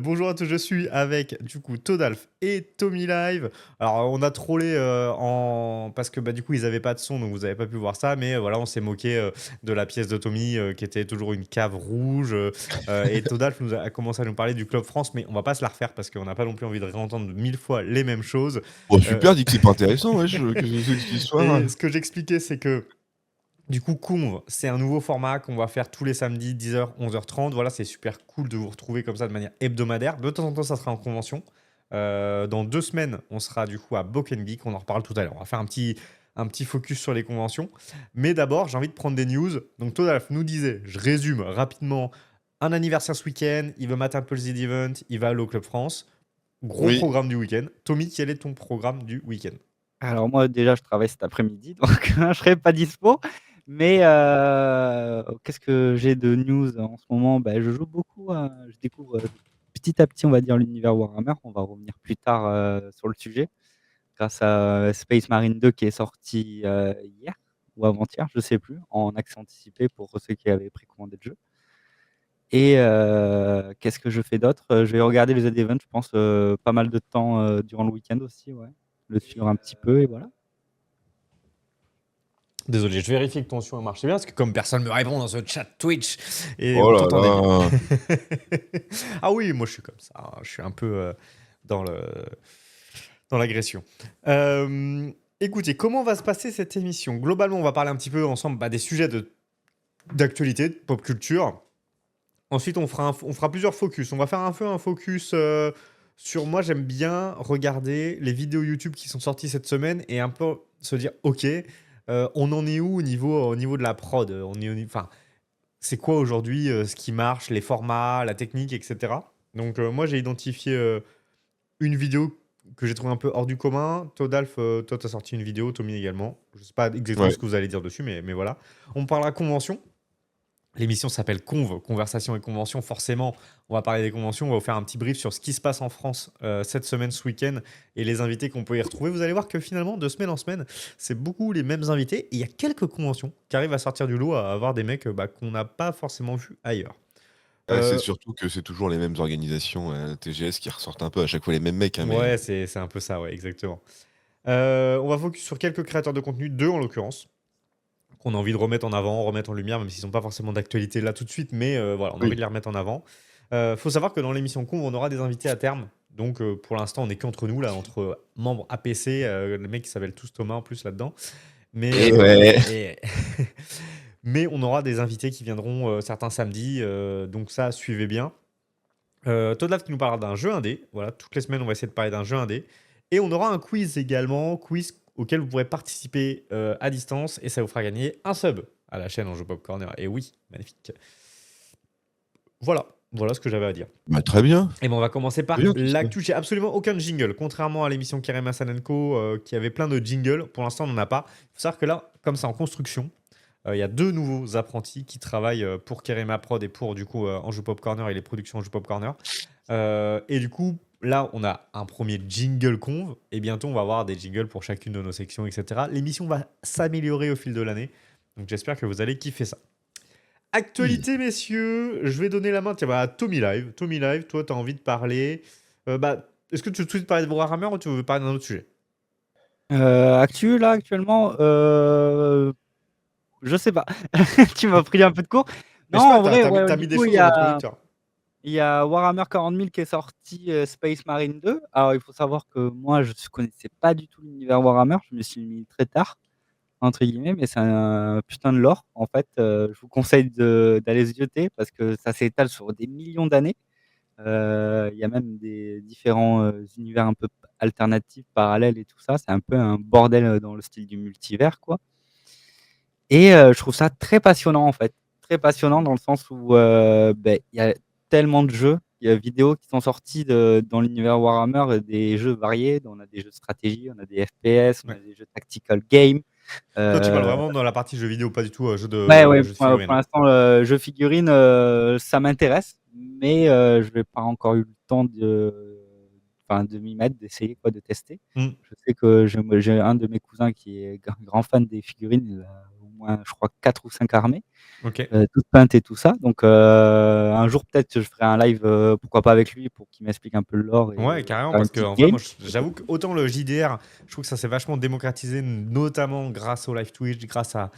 Bonjour à tous, je suis avec du coup Todalf et Tommy Live. Alors on a trollé parce que du coup ils avaient pas de son donc vous avez pas pu voir ça, mais voilà, on s'est moqué de la pièce de Tommy qui était toujours une cave rouge, et Todalf a commencé à nous parler du Club France, mais on va pas se la refaire parce qu'on n'a pas non plus envie de réentendre 1000 fois les mêmes choses. Oh Euh, super, dis que c'est pas intéressant, wesh, que c'est cette et histoire. ce que j'expliquais, c'est que du coup, Conve, c'est un nouveau format qu'on va faire tous les samedis, 10h, 11h30. Voilà, c'est super cool de vous retrouver comme ça de manière hebdomadaire. De temps en temps, ça sera en convention. Dans 2 semaines, on sera du coup à Bokenbeek. On en reparle tout à l'heure. On va faire un petit focus sur les conventions. Mais d'abord, j'ai envie de prendre des news. Donc, Todalf nous disait, je résume rapidement, un anniversaire ce week-end. Il veut mater un peu le Z-Event. Il va aller au Club France. Gros Oui, programme du week-end. Tommy, quel est ton programme du week-end? Alors moi déjà je travaille cet après-midi donc je serai pas dispo. Mais qu'est-ce que j'ai de news en ce moment? Je joue beaucoup, je découvre petit à petit on va dire l'univers Warhammer. On va revenir plus tard sur le sujet grâce à Space Marine 2 qui est sorti hier ou avant-hier, je sais plus, en accès anticipé pour ceux qui avaient précommandé le jeu. Et qu'est-ce que je fais d'autre? Je vais regarder les Z-Event, je pense, pas mal de temps durant le week-end aussi, ouais. Le suivre un petit peu et voilà. Désolé, je vérifie que ton son marche bien, parce que comme personne me répond dans ce chat Twitch, et oh on là t'entendait bien. là. Ah oui, moi je suis comme ça, hein, je suis un peu dans le dans l'agression. Euh, Écoutez, comment va se passer cette émission? Globalement, on va parler un petit peu ensemble des sujets d'actualité, de pop culture. Ensuite, on fera plusieurs focus. On va faire un focus sur moi. J'aime bien regarder les vidéos YouTube qui sont sorties cette semaine et un peu se dire, ok, on en est où au niveau de la prod? Enfin, c'est quoi aujourd'hui ce qui marche, les formats, la technique, etc. Donc moi, j'ai identifié une vidéo que j'ai trouvé un peu hors du commun. Todalf, toi, tu as sorti une vidéo, Tommy également. Je ne sais pas exactement Ouais. ce que vous allez dire dessus, mais voilà. On parlera convention. L'émission s'appelle Conve, Conversation et Convention. Forcément, on va parler des conventions. On va vous faire un petit brief sur ce qui se passe en France cette semaine, ce week-end, et les invités qu'on peut y retrouver. Vous allez voir que finalement, de semaine en semaine, c'est beaucoup les mêmes invités. Et il y a quelques conventions qui arrivent à sortir du lot, à avoir des mecs qu'on n'a pas forcément vus ailleurs. C'est Euh, surtout que c'est toujours les mêmes organisations, TGS, qui ressortent un peu à chaque fois les mêmes mecs, hein, mais ouais, c'est un peu ça, ouais, exactement. On va focus sur quelques créateurs de contenu, deux en l'occurrence, qu'on a envie de remettre en avant, remettre en lumière, même s'ils sont pas forcément d'actualité là tout de suite, mais voilà, on a envie oui. de les remettre en avant. Faut savoir que dans l'émission Conve, on aura des invités à terme. Donc pour l'instant, on est qu'entre nous, là, entre membres APC, les mecs qui s'appellent tous Thomas en plus là-dedans. Mais, Et ouais. mais on aura des invités qui viendront certains samedis, donc ça, suivez bien. Todd qui nous parlera d'un jeu indé. Voilà, toutes les semaines, on va essayer de parler d'un jeu indé. Et on aura un quiz également, quiz auquel vous pourrez participer à distance et ça vous fera gagner un sub à la chaîne Enjeu Pop Corner. Et oui, magnifique. Voilà ce que j'avais à dire. Bah, très bien. Et bon, on va commencer Très par bien tout ça. l'actu. J'ai absolument aucun jingle, contrairement à l'émission Kerema Sanenko qui avait plein de jingles. Pour l'instant, on n'en a pas. Il faut savoir que là, comme c'est en construction, il y a deux nouveaux apprentis qui travaillent pour Kerema Prod et pour du coup Enjeu Pop Corner et les productions Enjeu Pop Corner. Et du coup, là, on a un premier jingle conve et bientôt, on va avoir des jingles pour chacune de nos sections, etc. L'émission va s'améliorer au fil de l'année. Donc, j'espère que vous allez kiffer ça. Oui. Actualité, messieurs, je vais donner la main tiens, à Tommy Live. Tommy Live, toi, tu as envie de parler. Est-ce que tu veux tout de suite parler de Warhammer ou tu veux parler d'un autre sujet? Actuellement, je sais pas. Tu m'as pris un peu de court. Mais Non, je sais pas, en vrai, ouais, t'as du mis des coup, choses dans notre conducteur. il y a Warhammer 40 000 qui est sorti, Space Marine 2. Alors, il faut savoir que moi, je ne connaissais pas du tout l'univers Warhammer. Je me suis mis très tard, entre guillemets, mais c'est un putain de lore. En fait, je vous conseille d'aller se jeter parce que ça s'étale sur des millions d'années. Il y a même des différents univers un peu alternatifs, parallèles et tout ça. C'est un peu un bordel dans le style du multivers, quoi. Et je trouve ça très passionnant, en fait. Très passionnant dans le sens où il y a tellement de jeux, il y a vidéos qui sont sortis dans l'univers Warhammer, des jeux variés. On a des jeux de stratégie, on a des FPS, on Ouais. a des jeux tactical game. Toi, tu parles Euh, vraiment dans la partie jeux vidéo, pas du tout ouais, jeu de pour figurines. l'instant, jeux figurines, ça m'intéresse, mais je n'ai pas encore eu le temps de m'y mettre, d'essayer, quoi, de tester. Hmm. Je sais que j'ai un de mes cousins qui est grand fan des figurines, il a au moins, je crois, 4 ou 5 armées. Ok. toute peinte et tout ça. Donc un jour peut-être je ferai un live, pourquoi pas avec lui pour qu'il m'explique un peu le lore Ouais, et carrément, faire une parce que petite en vrai, game. moi, j'avoue que autant le JDR, je trouve que ça s'est vachement démocratisé, notamment grâce au live Twitch, grâce à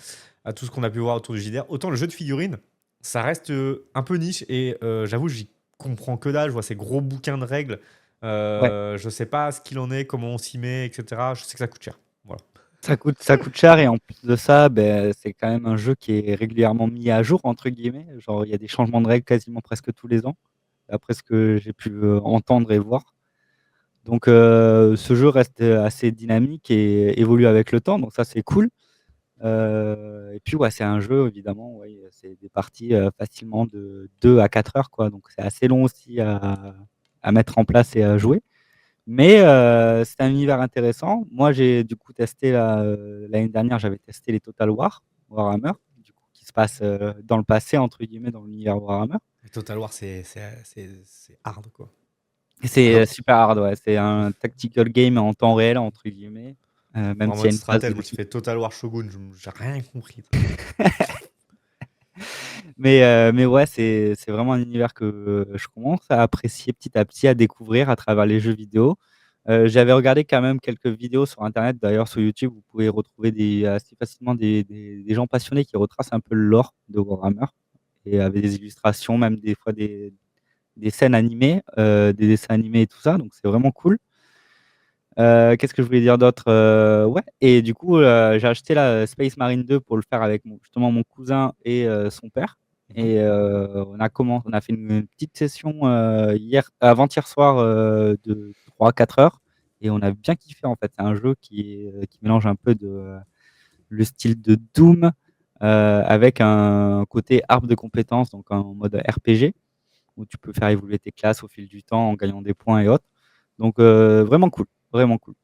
tout ce qu'on a pu voir autour du JDR. Autant le jeu de figurines, ça reste un peu niche et j'avoue, j'y comprends que dalle. Je vois ces gros bouquins de règles. Ouais. Je sais pas ce qu'il en est, comment on s'y met, etc. Je sais que ça coûte cher. Voilà. Ça coûte cher et en plus de ça, c'est quand même un jeu qui est régulièrement mis à jour entre guillemets. Genre il y a des changements de règles quasiment presque tous les ans, d'après ce que j'ai pu entendre et voir. Donc ce jeu reste assez dynamique et évolue avec le temps, donc ça c'est cool. Et puis ouais, c'est un jeu évidemment, ouais, c'est des parties facilement de 2 à 4 heures quoi, donc c'est assez long aussi à mettre en place et à jouer. Mais c'est un univers intéressant. Moi j'ai du coup testé l'année dernière, j'avais testé les Total War, Warhammer, du coup, qui se passe dans le passé entre guillemets dans l'univers Warhammer. Mais Total War, c'est hard, quoi. Et c'est Alors, super hard, ouais. C'est un tactical game en temps réel entre guillemets, même En s'il y mode a une phase stratège, de moi, tu fais Total War Shogun, j'ai rien compris. mais ouais, c'est vraiment un univers que je commence à apprécier petit à petit, à découvrir à travers les jeux vidéo. J'avais regardé quand même quelques vidéos sur internet, d'ailleurs sur YouTube, vous pouvez retrouver assez facilement des gens passionnés qui retracent un peu le lore de Warhammer et avec des illustrations, même des fois des scènes animées, des dessins animés et tout ça, donc c'est vraiment cool. Qu'est-ce que je voulais dire d'autre? Ouais, et du coup, j'ai acheté la Space Marine 2 pour le faire avec justement mon cousin et son père. Mhm. Et on a fait une petite session avant-hier soir de 3-4 heures. Et on a bien kiffé en fait. C'est un jeu qui mélange un peu le style de Doom avec un côté arbre de compétences, donc en mode RPG, où tu peux faire évoluer tes classes au fil du temps en gagnant des points et autres. Donc vraiment cool, vraiment cool.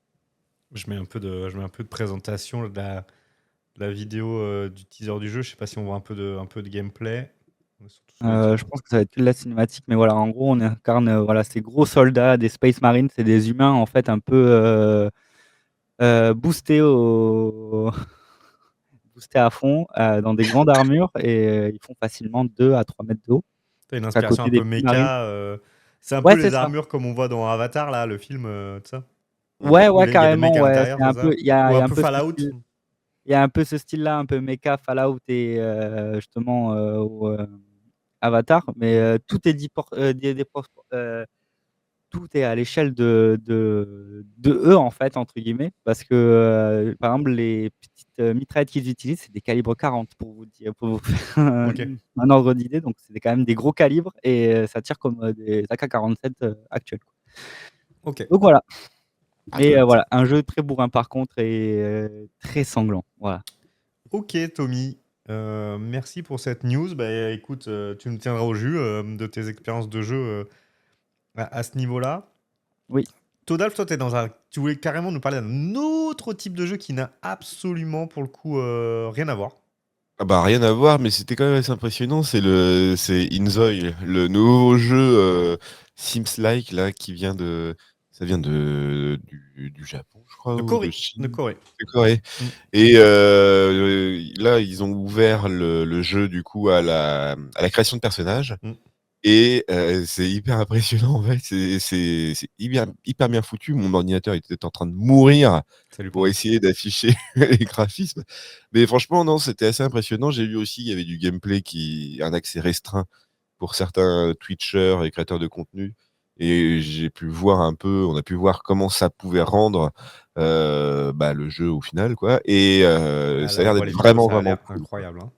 Je mets un peu de présentation de la vidéo du teaser du jeu. Je sais pas si on voit un peu de gameplay. On est surtout sur les Je pense que ça va être que de la cinématique, mais voilà, en gros, on incarne voilà, ces gros soldats des Space Marines, c'est des humains en fait un peu boostés, boostés à fond dans des grandes armures et ils font facilement 2 à 3 mètres de haut. T'as une Donc à inspiration un côté des peu petits marines. méca. C'est un peu Ouais, c'est les ça. armures comme on voit dans Avatar, là, le film, tout ça. Ouais, Où ouais, il y a des mecs carrément. à Ouais, l'intérieur, c'est un c'est peu, ça? Ou il y un a un peu peu ce Fallout? style, il y a un peu ce style-là, un peu mecha, Fallout et justement Avatar, mais Mhm. tout est tout est à l'échelle de eux, en fait, entre guillemets, parce que, par exemple, les petites mitraillettes qu'ils utilisent, c'est des calibres 40, pour vous dire, pour vous faire Ok. un ordre d'idée. Donc, c'est quand même des gros calibres et ça tire comme des AK-47 actuels, quoi. Ok. Donc, voilà. ah, Mais c'est- voilà, un jeu très bourrin, par contre, et très sanglant. Voilà. Ok, Tommy. Merci pour cette news. Bah, écoute, tu me tiendras au jus de tes expériences de jeu à ce niveau-là. Oui. Todalf, toi, tu voulais carrément nous parler d'un autre type de jeu qui n'a absolument, pour le coup, rien à voir. Ah bah rien à voir, mais c'était quand même assez impressionnant. C'est Inzoi, le nouveau jeu Sims-like là ça vient du Japon, je crois, De ou de Corée. De Chine, Corée. de Corée. Mm. Et là, ils ont ouvert le jeu du coup à la création de personnages. Mm. Et c'est hyper impressionnant en fait. C'est hyper bien foutu. Mon ordinateur était en train de mourir Ça lui pour prend. essayer d'afficher les graphismes. Mais franchement, non, c'était assez impressionnant. J'ai vu aussi, il y avait du gameplay un accès restreint pour certains Twitchers et créateurs de contenu. Et j'ai pu voir un peu, on a pu voir comment ça pouvait rendre le jeu au final, quoi. Et Ah, ça a là, je l'air vois d'être les vidéos, vraiment, ça a vraiment l'air cool, quoi. incroyable, hein.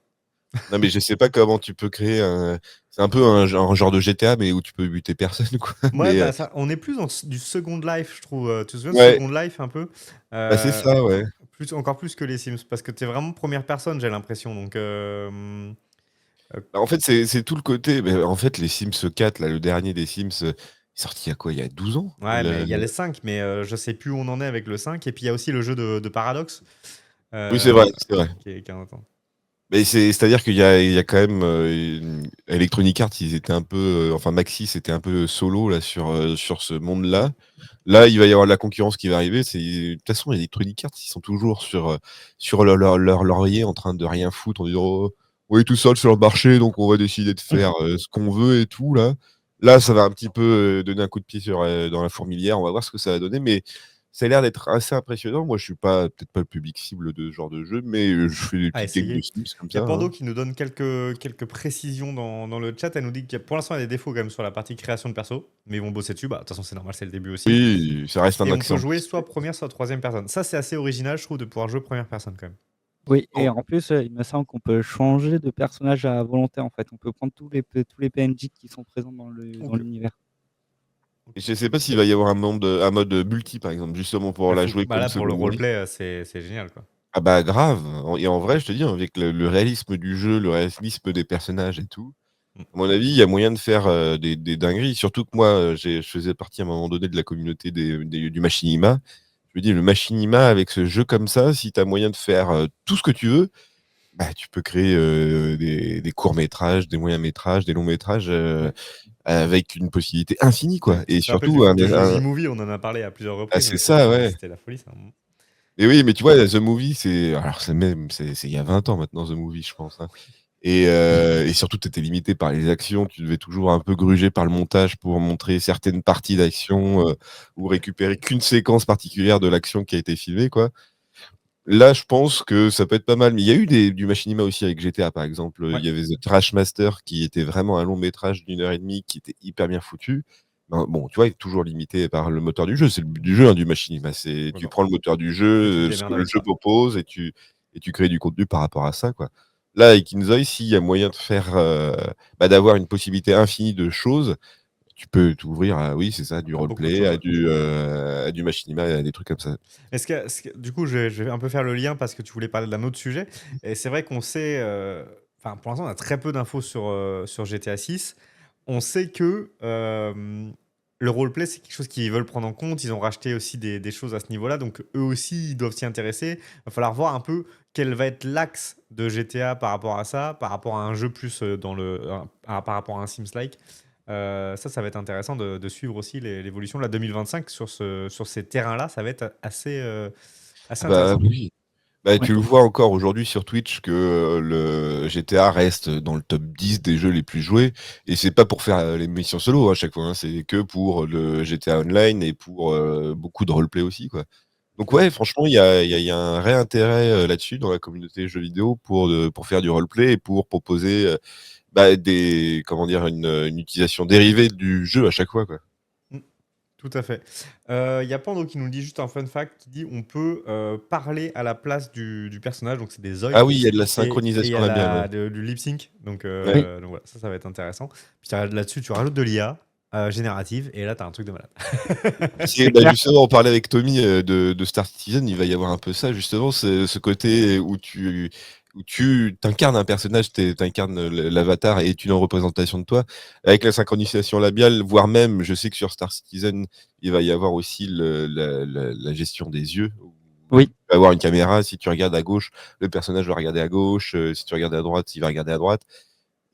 Non, mais je sais pas comment tu peux créer un. C'est un peu un genre de GTA, mais où tu peux buter personne, quoi. Ouais, Mais bah, ça, on est plus dans du Second Life, je trouve. Tu te souviens de ouais, Second Life un peu? bah c'est Euh, ça, ouais. encore plus que les Sims, parce que t'es vraiment première personne, j'ai l'impression. Donc, euh, Bah, en fait, c'est tout le côté. Mais en fait, les Sims 4, là, le dernier des Sims, il est sorti il y a quoi? Il y a 12 ans? ouais, mais il y a les 5, mais je sais plus où on en est avec le 5. Et puis, il y a aussi le jeu de Paradox, Oui, c'est vrai, c'est vrai. qui est un temps. Mais c'est-à-dire qu'il y a quand même Electronic Arts, ils étaient un peu, enfin Maxis c'était un peu solo là sur ce monde-là. Là, il va y avoir de la concurrence qui va arriver. De toute façon, Electronic Arts, ils sont toujours sur leur laurier en train de rien foutre en disant oh, on est tout seul sur le marché, donc on va décider de faire ce qu'on veut et tout là. Là, ça va un petit peu donner un coup de pied dans la fourmilière. On va voir ce que ça va donner, mais ça a l'air d'être assez impressionnant. Moi, je suis peut-être pas le public cible de ce genre de jeu, mais je fais des À petites games de essayer. Sims comme Il y a ça. Pando Hein. qui nous donne quelques précisions dans le chat. Elle nous dit que pour l'instant, il y a des défauts quand même sur la partie création de perso, mais ils vont bosser dessus. Bah, de toute façon, c'est normal, c'est le début aussi. Oui, ça reste un Et on accès peut en jouer plus. soit première, soit troisième personne. Ça, c'est assez original, je trouve, de pouvoir jouer première personne quand même. Oui, et Oh. en plus, il me semble qu'on peut changer de personnage à volonté, en fait. On peut prendre tous les PNJ qui sont présents dans Ok. l'univers. Et je sais pas s'il va y avoir un mode multi, par exemple, justement pour la jouer Bah comme là, pour le secondaire. roleplay, c'est génial, quoi. Ah bah grave. Et en vrai, je te dis, avec le réalisme du jeu, le réalisme des personnages et tout, Mm. à mon avis, il y a moyen de faire des dingueries. Surtout que moi, je faisais partie à un moment donné de la communauté du machinima. Je me dis, le machinima, avec ce jeu comme ça, si tu as moyen de faire tout ce que tu veux, bah, tu peux créer des courts-métrages, des moyens-métrages, des longs-métrages Ouais. avec une possibilité infinie, quoi. Ouais. Et Tu te rappelles surtout, du fameux jeu Z-Movie, on en a parlé à plusieurs reprises, c'est mais ça, ouais. c'était la folie, ça. Et oui, mais tu vois, The Movie, c'est il y a 20 ans maintenant, The Movie, je pense. Hein. Et surtout, tu étais limité par les actions, tu devais toujours un peu gruger par le montage pour montrer certaines parties d'action ou récupérer qu'une séquence particulière de l'action qui a été filmée, quoi. Là, je pense que ça peut être pas mal. Mais il y a eu du machinima aussi avec GTA, par exemple. Ouais. Il y avait The Trash Master qui était vraiment un long métrage d'1 heure et demie qui était hyper bien foutu. Ben, bon, tu vois, il est toujours limité par le moteur du jeu. C'est le but du jeu, hein, du machinima. C'est Ouais, tu bah, prends le moteur du jeu, après, tu te ce que démerdes le avec jeu ça. propose et tu crées du contenu par rapport à ça, quoi. Là, avec Inzoi, s'il y a moyen de faire, d'avoir une possibilité infinie de choses, tu peux t'ouvrir à, oui, c'est ça, du À beaucoup de roleplay, choses, ouais. à du machinima, à des trucs comme ça. Du coup, je vais un peu faire le lien parce que tu voulais parler d'un autre sujet. Et c'est vrai qu'on sait, enfin, pour l'instant, on a très peu d'infos sur GTA 6. On sait que le roleplay, c'est quelque chose qu'ils veulent prendre en compte. Ils ont racheté aussi des choses à ce niveau-là. Donc, eux aussi, ils doivent s'y intéresser. Il va falloir voir un peu quel va être l'axe de GTA par rapport à ça, par rapport à un jeu plus par rapport à un Sims-like. Ça va être intéressant de suivre aussi l'évolution. La 2025 sur ces terrains-là, ça va être assez Ah bah intéressant. oui. Bah, Ouais. tu le vois encore aujourd'hui sur Twitch que le GTA reste dans le top 10 des jeux les plus joués. Et c'est pas pour faire les missions solo à chaque fois, hein, c'est que pour le GTA Online et pour beaucoup de roleplay aussi, quoi. Donc C'est ça. ouais, franchement, il y a un vrai intérêt là-dessus dans la communauté jeux vidéo pour faire du roleplay et pour proposer comment dire, une utilisation dérivée du jeu à chaque fois, quoi. Mm, tout à fait. Il y a Pando qui nous dit juste un fun fact qui dit on peut parler à la place du personnage, donc c'est des Ah OIG. oui, il y a de la Et il y synchronisation a labiale, ouais. du lip sync. Donc, Oui. donc voilà, ça va être intéressant. Puis là-dessus, tu rajoutes de l'IA générative et là, tu as un truc de malade. C'est Bah, clair. justement, on parlait avec Tommy de Star Citizen, il va y avoir un peu ça, justement, ce côté où tu t'incarnes un personnage, t'incarnes l'avatar et est une représentation de toi, avec la synchronisation labiale, voire même, je sais que sur Star Citizen, il va y avoir aussi la gestion des yeux. Oui. Tu vas avoir une caméra, si tu regardes à gauche, le personnage va regarder à gauche, si tu regardes à droite, il va regarder à droite.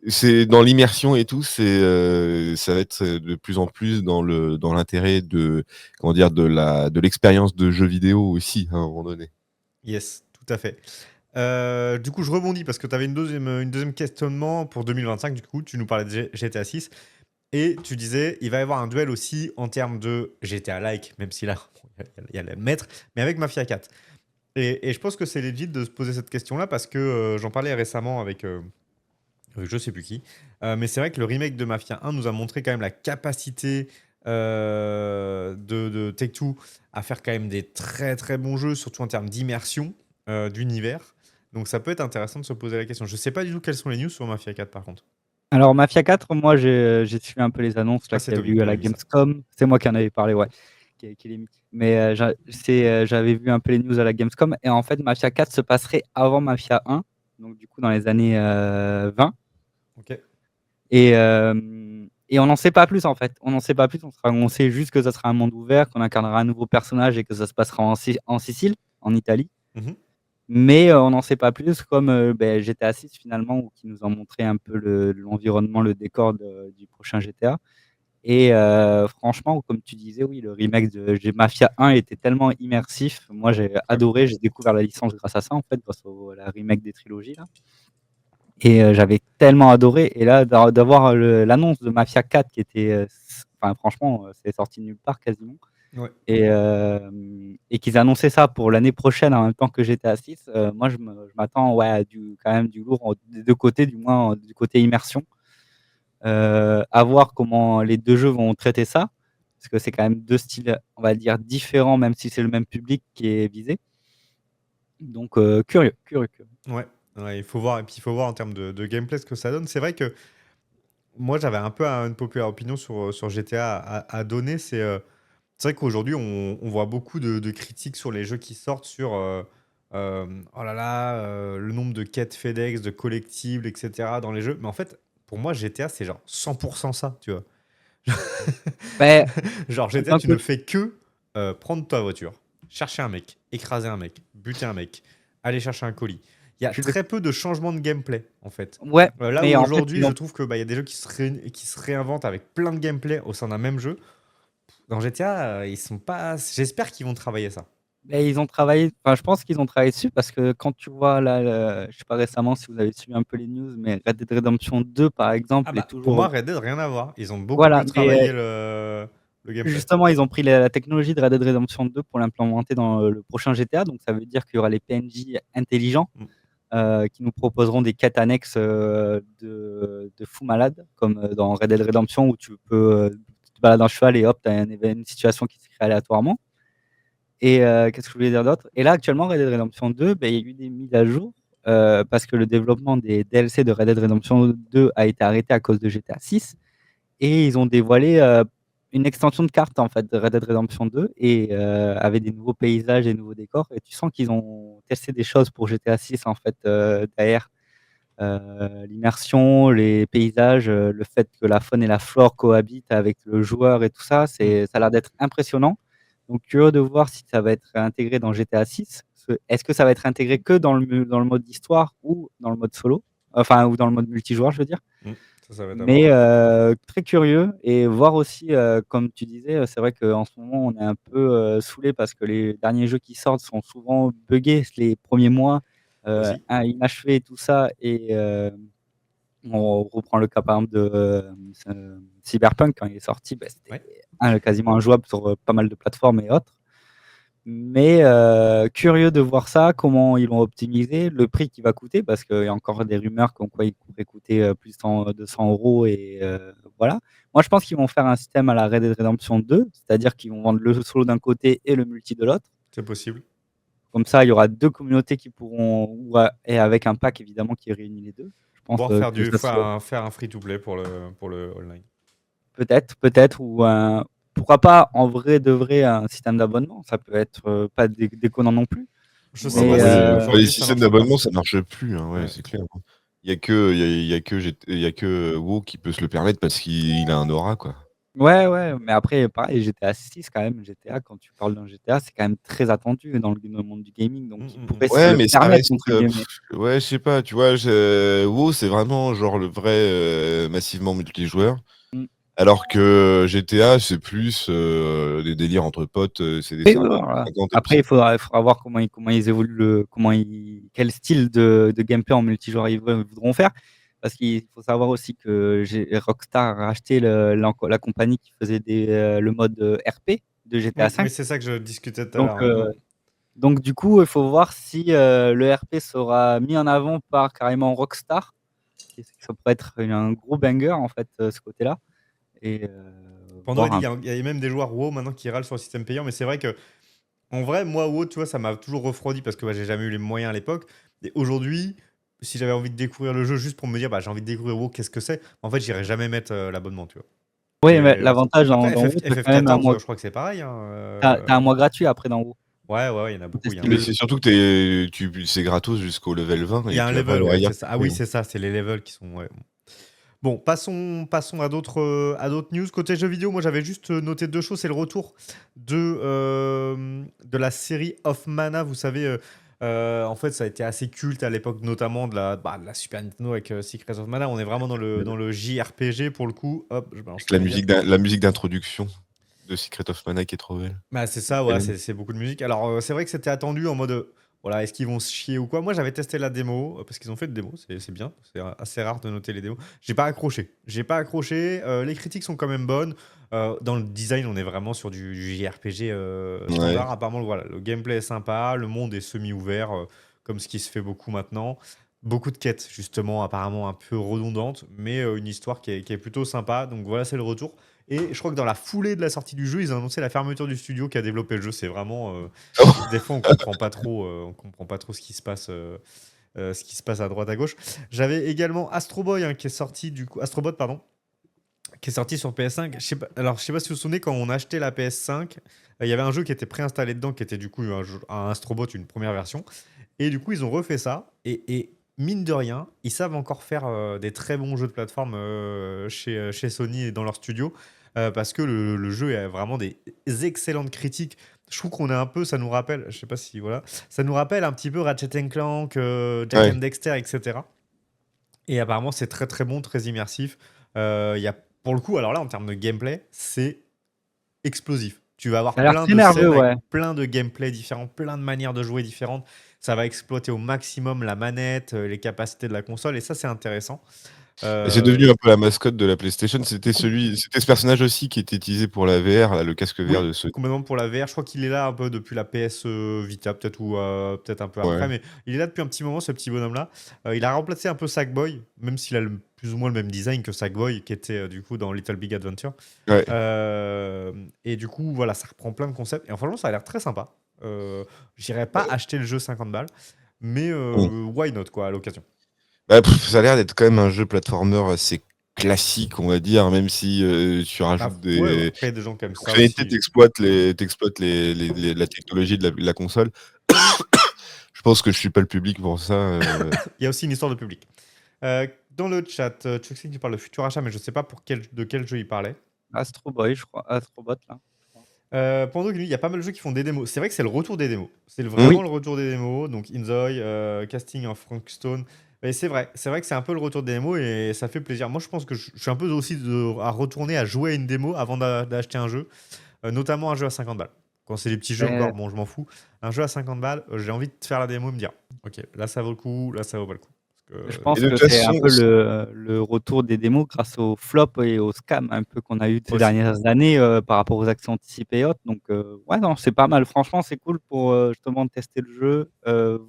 C'est dans l'immersion et tout, ça va être de plus en plus dans l'intérêt de comment dire de l'expérience de jeu vidéo aussi à un moment donné. Yes, tout à fait. Du coup, je rebondis parce que tu avais une deuxième questionnement pour 2025. Du coup, tu nous parlais de GTA 6 et tu disais il va y avoir un duel aussi en termes de GTA-like, même si là, il y a le maître, mais avec Mafia 4. Et je pense que c'est legit de se poser cette question-là parce que j'en parlais récemment avec je sais plus qui. Mais c'est vrai que le remake de Mafia 1 nous a montré quand même la capacité de Take-Two à faire quand même des très très bons jeux, surtout en termes d'immersion d'univers. Donc ça peut être intéressant de se poser la question. Je sais pas du tout quelles sont les news sur Mafia 4 par contre. Alors, Mafia 4, moi, j'ai suivi un peu les annonces Ah, là c'est qu'il y a Tommy eu qui à avait la mis ça. Gamescom. C'est moi qui en avais parlé, ouais, qui l'ai mis. Mais j'avais vu un peu les news à la Gamescom. Et en fait, Mafia 4 se passerait avant Mafia 1, donc du coup dans les années 20. Ok. Et on n'en sait pas plus en fait. On n'en sait pas plus. On sait juste que ça sera un monde ouvert, qu'on incarnera un nouveau personnage et que ça se passera en Sicile, en Italie. Mhm. Mais on n'en sait pas plus, comme GTA 6 finalement, où qui nous ont montré un peu l'environnement, le décor du prochain GTA. Et franchement, comme tu disais, oui, le remake de Mafia 1 était tellement immersif. Moi, j'ai Ouais. adoré. J'ai découvert la licence grâce à ça, en fait, grâce à la remake des trilogies là. Et j'avais tellement adoré. Et là, d'avoir l'annonce de Mafia 4 qui était, enfin, franchement, c'est sorti de nulle part quasiment. Ouais. Et qu'ils annonçaient ça pour l'année prochaine en même temps que GTA 6, moi je m'attends à quand même du lourd des deux côtés, du moins du côté immersion. À voir comment les deux jeux vont traiter ça, parce que c'est quand même deux styles, on va dire, différents, même si c'est le même public qui est visé. Donc curieux. Ouais. Ouais, il faut voir, et puis il faut voir en termes de gameplay ce que ça donne. C'est vrai que moi j'avais un peu une populaire opinion sur GTA à donner. C'est vrai qu'aujourd'hui on voit beaucoup de critiques sur les jeux qui sortent sur oh là là, le nombre de quêtes FedEx, de collectibles, etc. dans les jeux. Mais en fait, pour moi, GTA, c'est genre 100% ça, tu vois. Mais Genre GTA, d'un tu ne côté, fais que prendre ta voiture, chercher un mec, écraser un mec, buter un mec, aller chercher un colis. Il y a je suis d'accord. très peu de changements de gameplay, en fait. Ouais, Là mais où en fait, aujourd'hui, je trouve que y a des jeux qui se réinventent avec plein de gameplay au sein d'un même jeu. Dans GTA, ils sont pas. J'espère qu'ils vont travailler ça. ils ont travaillé, enfin, je pense qu'ils ont travaillé dessus parce que quand tu vois là, je sais pas récemment si vous avez suivi un peu les news, mais Red Dead Redemption 2 par Ah exemple est bah, pour moi, toujours. Red Dead, rien à voir. Ils ont beaucoup Voilà, mieux mais travaillé le gameplay. justement, ils ont pris la technologie de Red Dead Redemption 2 pour l'implémenter dans le prochain GTA. Donc, ça veut dire qu'il y aura les PNJ intelligents Mm. qui nous proposeront des quêtes annexes de fou malade, comme dans Red Dead Redemption où tu peux te balader en cheval et hop, tu as une situation qui se crée aléatoirement. Et qu'est-ce que je voulais dire d'autre? Et là, actuellement, Red Dead Redemption 2, ben, il y a eu des mises à jour parce que le développement des DLC de Red Dead Redemption 2 a été arrêté à cause de GTA 6. Et ils ont dévoilé une extension de carte en fait de Red Dead Redemption 2 et avec des nouveaux paysages et nouveaux décors. Et tu sens qu'ils ont testé des choses pour GTA 6 en fait derrière. L'immersion, les paysages, le fait que la faune et la flore cohabitent avec le joueur et tout ça, Mm. ça a l'air d'être impressionnant. Donc curieux de voir si ça va être intégré dans GTA 6. Est-ce que ça va être intégré que dans le mode histoire ou dans le mode solo? Enfin, ou dans le mode multijoueur, je veux dire. Mm. Ça va être à voir. Mais très curieux et voir aussi, comme tu disais, c'est vrai qu'en ce moment, on est un peu saoulé parce que les derniers jeux qui sortent sont souvent buggés les premiers mois, Aussi. inachevés et tout ça. Et on reprend le cas par exemple de Cyberpunk quand il est sorti, bah, Ouais. c'était quasiment injouable sur pas mal de plateformes et autres. Mais curieux de voir ça, comment ils l'ont optimisé, le prix qu'il va coûter, parce qu'il y a encore des rumeurs comme quoi il pourrait coûter plus de 200 euros. Et voilà. Moi, je pense qu'ils vont faire un système à la Red Dead Redemption 2, c'est-à-dire qu'ils vont vendre le solo d'un côté et le multi de l'autre. C'est possible. Comme ça, il y aura deux communautés qui pourront, et avec un pack évidemment qui réunit les deux. Je pense Voire faire que ça serait faire un free-to-play pour le online. peut-être, ou pourquoi pas en vrai de vrai un système d'abonnement. Ça peut être pas déconnant non plus. Je sais Ah bah pas Mais si les aujourd'hui ça systèmes marche pas. d'abonnement, ça marche plus, hein, ouais, Ouais. c'est clair. Il y a que WoW qui peut se le permettre parce qu'il a un aura, quoi. ouais, mais après, pareil, GTA 6, quand même, GTA, quand tu parles d'un GTA, c'est quand même très attendu dans le monde du gaming, Mm, donc il mm, mm. pourrait se Ouais, le mais ça permettre, reste, entre guillemets. ouais, je sais pas, tu vois, WoW, c'est vraiment genre le vrai massivement multijoueur. Mm. Alors que GTA, c'est plus des délires entre potes, c'est des Oui, 50 voilà. 50 et Après, puis il faudra voir comment ils évoluent, quel style de gameplay en multijoueur ils voudront faire. Parce qu'il faut savoir aussi que Rockstar a racheté la compagnie qui faisait le mode RP de GTA Oui, 5. oui, c'est ça que je discutais tout à Donc, l'heure. Ouais. donc du coup, il faut voir si le RP sera mis en avant par carrément Rockstar. Et ça pourrait être un gros banger en fait, ce côté-là. Et Pendant, voir un il y a même des joueurs WoW maintenant qui râlent sur le système payant, mais c'est vrai que en vrai, moi, WoW, tu vois, ça m'a toujours refroidi parce que j'ai jamais eu les moyens à l'époque. Et aujourd'hui, si j'avais envie de découvrir le jeu juste pour me dire, bah, j'ai envie de découvrir WoW, qu'est-ce que c'est? En fait, j'irais jamais mettre l'abonnement, tu vois. Oui, mais Et l'avantage dans après, WoW, tu as quand même un FF14, mois, je crois que c'est pareil, hein. t'as un mois gratuit après dans WoW Ouais, il y en a pour beaucoup. tester mais le jeu. c'est surtout que c'est gratos jusqu'au level 20 Il y et a un puis après level, ouais, derrière c'est ça. Ah oui, c'est ça, c'est les levels qui sont. Ouais. Bon, passons à d'autres news. Côté jeux vidéo, moi j'avais juste noté deux choses. C'est le retour de la série of Mana. Vous savez, en fait, ça a été assez culte à l'époque, notamment de la Super Nintendo avec Secrets of Mana. On est vraiment dans le JRPG pour le coup. Hop, je balance avec la médiathèque. la musique d'introduction de Secret of Mana qui est trop belle. Bah, c'est ça, ouais, c'est beaucoup de musique. Alors, c'est vrai que c'était attendu en mode. Voilà, est-ce qu'ils vont se chier ou quoi? Moi, j'avais testé la démo, parce qu'ils ont fait de démo, c'est bien, c'est assez rare de noter les démos. J'ai pas accroché, les critiques sont quand même bonnes. Dans le design, on est vraiment sur du JRPG Ouais. standard. Apparemment, voilà, le gameplay est sympa, le monde est semi-ouvert, comme ce qui se fait beaucoup maintenant. Beaucoup de quêtes, justement, apparemment un peu redondantes, mais une histoire qui est plutôt sympa. Donc voilà, c'est le retour. Et je crois que dans la foulée de la sortie du jeu, ils ont annoncé la fermeture du studio qui a développé le jeu. C'est vraiment. Des fois, on comprend pas trop ce qui se passe à droite à gauche. J'avais également Astro Boy qui est sorti du coup, Astrobot pardon, qui est sorti sur PS5. Je sais pas si vous vous souvenez quand on achetait la PS5, il y avait un jeu qui était préinstallé dedans, qui était du coup un Astrobot, une première version. Et du coup, ils ont refait ça. Et mine de rien, ils savent encore faire des très bons jeux de plateforme chez Sony et dans leur studio. Parce que le jeu a vraiment des excellentes critiques. Je trouve qu'on est un peu, ça nous rappelle, je sais pas si voilà, ça nous rappelle un petit peu Ratchet Clank, Jack and Ouais. Dexter, etc. Et apparemment, c'est très très bon, très immersif. Il y a, pour le coup, alors là, en termes de gameplay, c'est explosif. Tu vas Ça avoir a l'air plein très de scènes nerveux, avec ouais. plein de gameplay différents, plein de manières de jouer différentes. Ça va exploiter au maximum la manette, les capacités de la console, et ça, c'est intéressant. Et c'est Euh, devenu un peu la mascotte de la PlayStation. com- C'était ce personnage aussi qui était utilisé pour la VR, là, le casque VR oui, de Sony. complètement pour la VR. Je crois qu'il est là un peu depuis la PS Vita, peut-être, ou peut-être un peu après, Ouais. mais il est là depuis un petit moment, ce petit bonhomme-là. Il a remplacé un peu Sackboy, même s'il a plus ou moins le même design que Sackboy, qui était du coup dans Little Big Adventure. Ouais. Et du coup, voilà, ça reprend plein de concepts. Et franchement, ça a l'air très sympa. J'irai pas acheter le jeu 50 balles, mais Bon. why not, quoi, à l'occasion. Ça a l'air d'être quand même un jeu platformer assez classique, on va dire, même si tu Bah, rajoutes ouais, ouais. des Après, il y a des gens qui aiment ça fonctionnalités, aussi. t'exploites la technologie de la console. Je pense que je suis pas le public pour ça. Il y a aussi une histoire de public. Dans le chat, tu sais que tu parles de futur achat, mais je sais pas de quel jeu il parlait. Astro Boy, je crois. Astrobot, là. Pendant qu'il il y a pas mal de jeux qui font des démos. C'est vrai que c'est le retour des démos. C'est Hmm. vraiment le retour des démos. Donc Inzoy, casting en Frankstone. Et c'est vrai que c'est un peu le retour des démos et ça fait plaisir. Moi, je pense que je suis un peu aussi à retourner à jouer à une démo avant d'acheter un jeu, notamment un jeu à 50 balles. Quand c'est des petits jeux Mais encore, bon, je m'en fous. Un jeu à 50 balles, j'ai envie de faire la démo et me dire, ok, là ça vaut le coup, là ça vaut pas le coup. Parce je que Et pense de que toute c'est un façon, peu le retour des démos grâce aux flops et aux scams un peu qu'on a eu ces aussi. dernières années par rapport aux accès anticipés et autres. Donc, ouais, non, c'est pas mal. Franchement, c'est cool pour justement tester le jeu,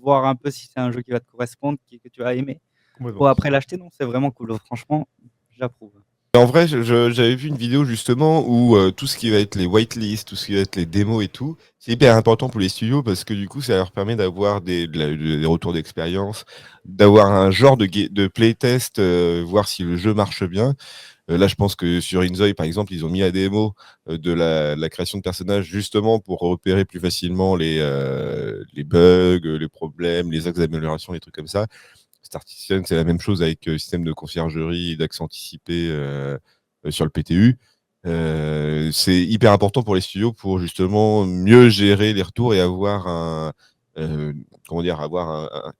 voir un peu si c'est un jeu qui va te correspondre, que tu vas aimer. Complètement. Pour après l'acheter, non, c'est vraiment cool. Franchement, j'approuve. en vrai, j'avais vu une vidéo justement où tout ce qui va être les whitelists, tout ce qui va être les démos et tout, c'est hyper important pour les studios parce que du coup, ça leur permet d'avoir des retours d'expérience, d'avoir un genre de playtest, voir si le jeu marche bien. Là, je pense que sur Inzoi, par exemple, ils ont mis la démo de la création de personnages justement pour repérer plus facilement les bugs, les problèmes, les axes d'amélioration, les trucs comme ça. Star Citizen, c'est la même chose avec système de conciergerie et d'accès anticipé sur le PTU. C'est hyper important pour les studios pour justement mieux gérer les retours et avoir euh,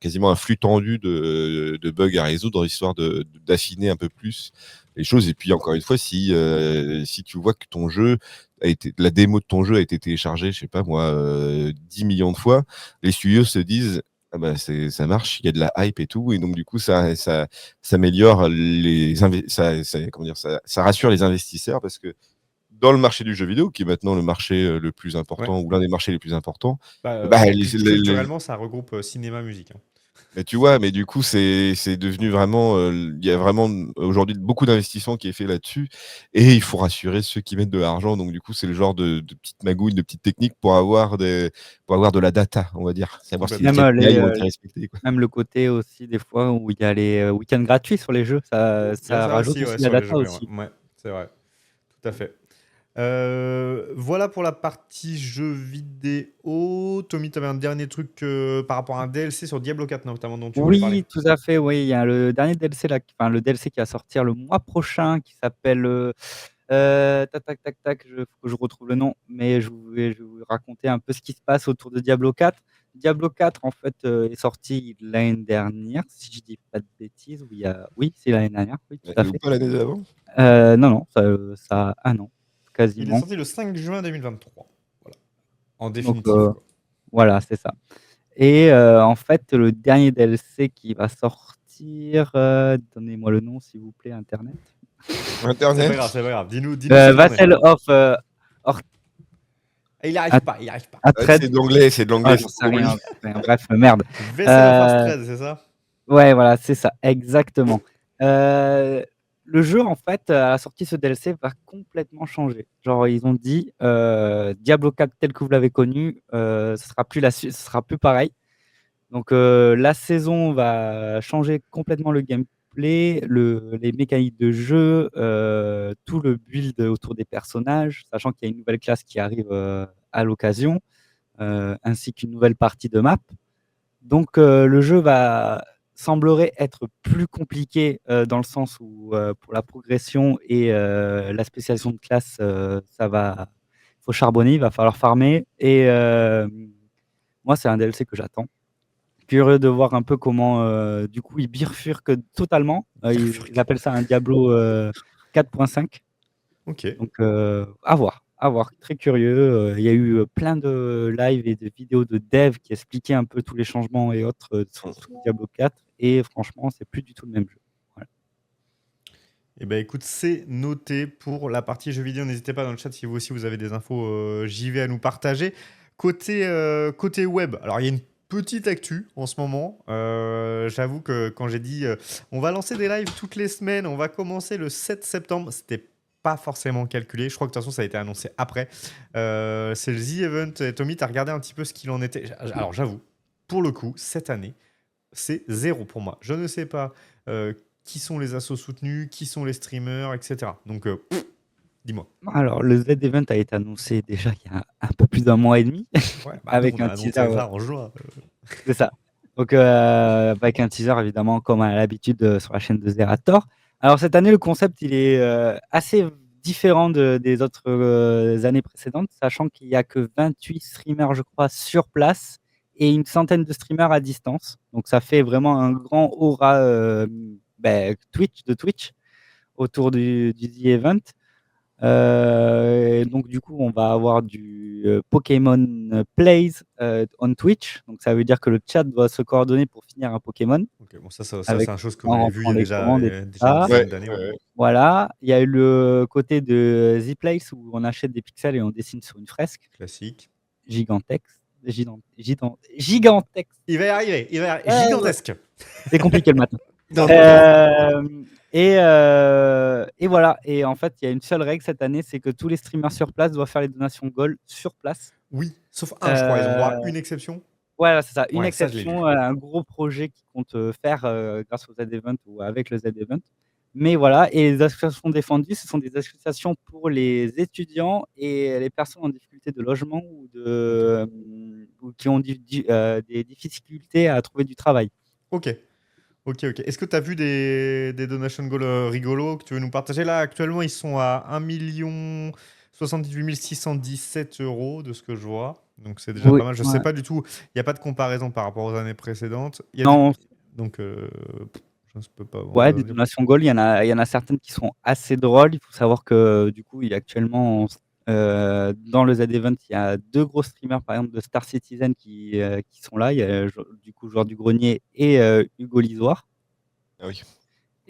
quasiment un flux tendu de bugs à résoudre, histoire d'affiner un peu plus les choses. Et puis encore une fois, si tu vois que la démo de ton jeu a été téléchargée, je sais pas moi, 10 millions de fois, les studios se disent ah bah ça marche, il y a de la hype et tout, et donc du coup ça améliore comment dire, ça rassure les investisseurs parce que dans le marché du jeu vidéo, qui est maintenant le marché le plus Ouais. important ou l'un des marchés les plus importants, Bah, bah, culturellement, ça regroupe cinéma, musique, hein. mais tu vois, mais du coup c'est devenu vraiment, il y a vraiment aujourd'hui beaucoup d'investissement qui est fait là-dessus, et il faut rassurer ceux qui mettent de l'argent. Donc du coup c'est le genre de petites magouilles, de petites techniques pour avoir de la data, on va dire, savoir si les Complètement. Même, KPI ont été respectés, quoi. même le côté aussi, des fois, où il y a les week-ends gratuits sur les jeux, Il y a ça ça rajoute aussi, ouais, aussi la sur les data jeux payants. aussi. Ouais, ouais, c'est vrai. Tout à fait. Voilà pour la partie jeux vidéo. Tommy, tu avais un dernier truc par rapport à un DLC sur Diablo 4, notamment, dont tu voulais parler. Oui, tout à fait, oui, il y a le dernier DLC là, enfin le DLC qui va sortir le mois prochain qui s'appelle, tac, tac, tac, tac, faut que je retrouve le nom, mais je vais vous raconter un peu ce qui se passe autour de Diablo 4. Diablo 4 en fait, est sorti l'année dernière, si je dis pas de bêtises, oui, c'est l'année dernière, oui, tout à Et ou fait. pas l'année d'avant? Non, non, ça a 1 an, Il est quasiment. sorti le 5 juin 2023. Voilà. En Donc, définitif, quoi. voilà, c'est ça. Et en fait, le dernier DLC qui va sortir, donnez-moi le nom s'il vous plaît, internet. C'est pas Internet. grave, c'est pas grave. Dis-nous ce qu'il en est. Vassal of Il arrive Att- pas, il arrive pas. Atred. C'est de l'anglais, c'est de l'anglais. J'en sais rien. Bref, merde. Vessel of Astrid, c'est ça? Ouais, voilà, c'est ça, exactement. Le jeu, en fait, à la sortie, ce DLC va complètement changer. Genre, ils ont dit, Diablo 4 tel que vous l'avez connu, ce sera plus ce sera plus pareil. Donc, la saison va changer complètement le gameplay, les mécaniques de jeu, tout le build autour des personnages, sachant qu'il y a une nouvelle classe qui arrive à l'occasion, ainsi qu'une nouvelle partie de map. Donc, le jeu semblerait être plus compliqué dans le sens où pour la progression et la spécialisation de classe, faut charbonner, il va falloir farmer. Et moi, c'est un DLC que j'attends. Curieux de voir un peu comment, du coup, ils bifurquent totalement. Ils appellent ça un Diablo 4.5. Ok. Donc, à voir, à voir. Très curieux. Il y a eu plein de lives et de vidéos de dev qui expliquaient un peu tous les changements et autres sur Diablo 4. Et franchement, c'est plus du tout le même jeu. Voilà. Eh ben écoute, c'est noté pour la partie jeux vidéo. N'hésitez pas dans le chat si vous aussi vous avez des infos JV à nous partager. Côté web, alors il y a une petite actu en ce moment. J'avoue que quand j'ai dit on va lancer des lives toutes les semaines, on va commencer le 7 septembre, c'était pas forcément calculé. Je crois que de toute façon ça a été annoncé après. C'est le The Event. Et Tommy, tu as regardé un petit peu ce qu'il en était. Alors j'avoue, pour le coup, cette année, c'est zéro pour moi. Je ne sais pas qui sont les assos soutenus, qui sont les streamers, etc. Donc, dis-moi. Alors, le Z-Event a été annoncé déjà il y a un peu plus d'un mois et demi, Ouais, avec nous, on a un annoncé teaser. ça en juin. C'est ça. Donc, avec un teaser, évidemment, comme à l'habitude sur la chaîne de Zerator. Alors, cette année, le concept, il est assez différent des autres années précédentes, sachant qu'il n'y a que 28 streamers, je crois, sur place et une centaine de streamers à distance. Donc, ça fait vraiment un grand aura Twitch autour du The Event. Donc du coup, on va avoir du Pokémon Plays on Twitch. Donc ça veut dire que le chat doit se coordonner pour finir un Pokémon. Ok, bon, ça c'est Avec une chose qu'on en avait vu il y rentrant a les déjà, commandes et tout déjà une ça. dizaine d'années. Ouais. Voilà. Il y a eu le côté de Z-Place où on achète des pixels et on dessine sur une fresque Classique. gigantesque. Il va y arriver, Ouais. gigantesque. C'est compliqué le matin. Et voilà. Et en fait, il y a une seule règle cette année, c'est que tous les streamers sur place doivent faire les donations Gold sur place. Oui, sauf un, je crois. Ils ont droit à une exception. Voilà, c'est ça. Une Ouais, ça, je l'ai exception, lu. un gros projet qu'ils comptent faire grâce au Z-Event ou avec le Z-Event. Mais voilà, et les associations défendues, ce sont des associations pour les étudiants et les personnes en difficulté de logement ou qui ont des difficultés à trouver du travail. Ok. Est-ce que tu as vu des donation goals rigolos que tu veux nous partager? Là, actuellement, ils sont à 1 78 617 euros de ce que je vois. Donc, c'est déjà Oui, pas mal. Je sais pas du tout. Il n'y a pas de comparaison par rapport aux années précédentes. non, Donc, je ne peux pas. ouais, des donations Gold, il y en a certaines qui sont assez drôles. Il faut savoir que du coup, il y a actuellement dans le Z-Event, il y a 2 gros streamers, par exemple, de Star Citizen qui sont là. Il y a du coup Joueur du Grenier et Hugo Lisoire. Ah oui.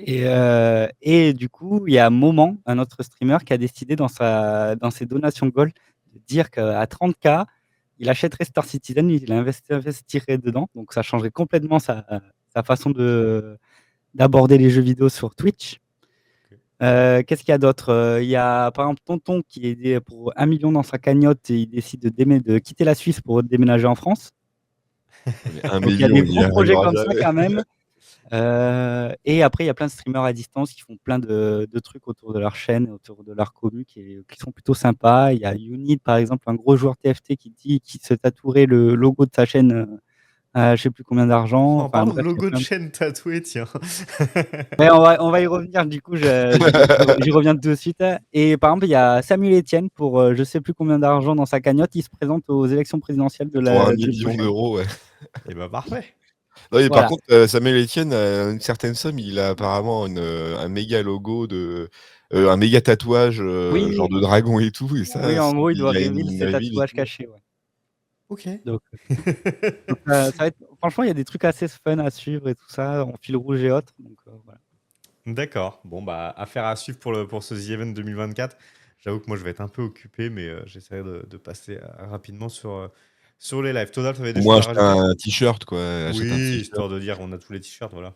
Et du coup, il y a Moment, un autre streamer, qui a décidé dans ses donations Gold de dire qu'à 30K, il achèterait Star Citizen, il investirait dedans. Donc ça changerait complètement sa façon d'aborder les jeux vidéo sur Twitch. Qu'est-ce qu'il y a d'autre? Il y a par exemple Tonton qui est aidé pour 1 million dans sa cagnotte et il décide de quitter la Suisse pour déménager en France. Un Donc il y a million, des gros projets comme ça jamais. quand même. Et après, il y a plein de streamers à distance qui font plein de trucs autour de leur chaîne, autour de leur commu qui sont plutôt sympas. Il y a Unit, par exemple, un gros joueur TFT qui se tatouerait le logo de sa chaîne à je sais plus combien d'argent. En Enfin, parlant de bref, il y a logo de plein chaîne tatoué, tiens. Ouais, on va y revenir, du coup, j'y reviens tout de suite. Et par exemple, il y a Samuel Etienne pour je sais plus combien d'argent dans sa cagnotte. Il se présente aux élections présidentielles de Pour 1 du million prochain. d'euros, ouais. Et bah, parfait. Non, mais Voilà. par contre, Samuel Etienne, à une certaine somme, il a apparemment un méga logo un méga tatouage, Oui, genre de dragon et tout. Et ça, oui, en gros, il doit il a reveal une ses reveal et tatouages tout. cachés. Ouais. Ok. Donc, ça va être... Franchement, il y a des trucs assez fun à suivre et tout ça, en fil rouge et autres. Donc, voilà. D'accord. Bon, bah, affaire à suivre pour ce The Event 2024. J'avoue que moi, je vais être un peu occupé, mais j'essaierai de passer rapidement sur les lives. Total, tu avais Au des moins choses à acheter rajouter? un t-shirt, quoi. Achète un Oui, t-shirt. histoire de dire, on a tous les t-shirts, voilà.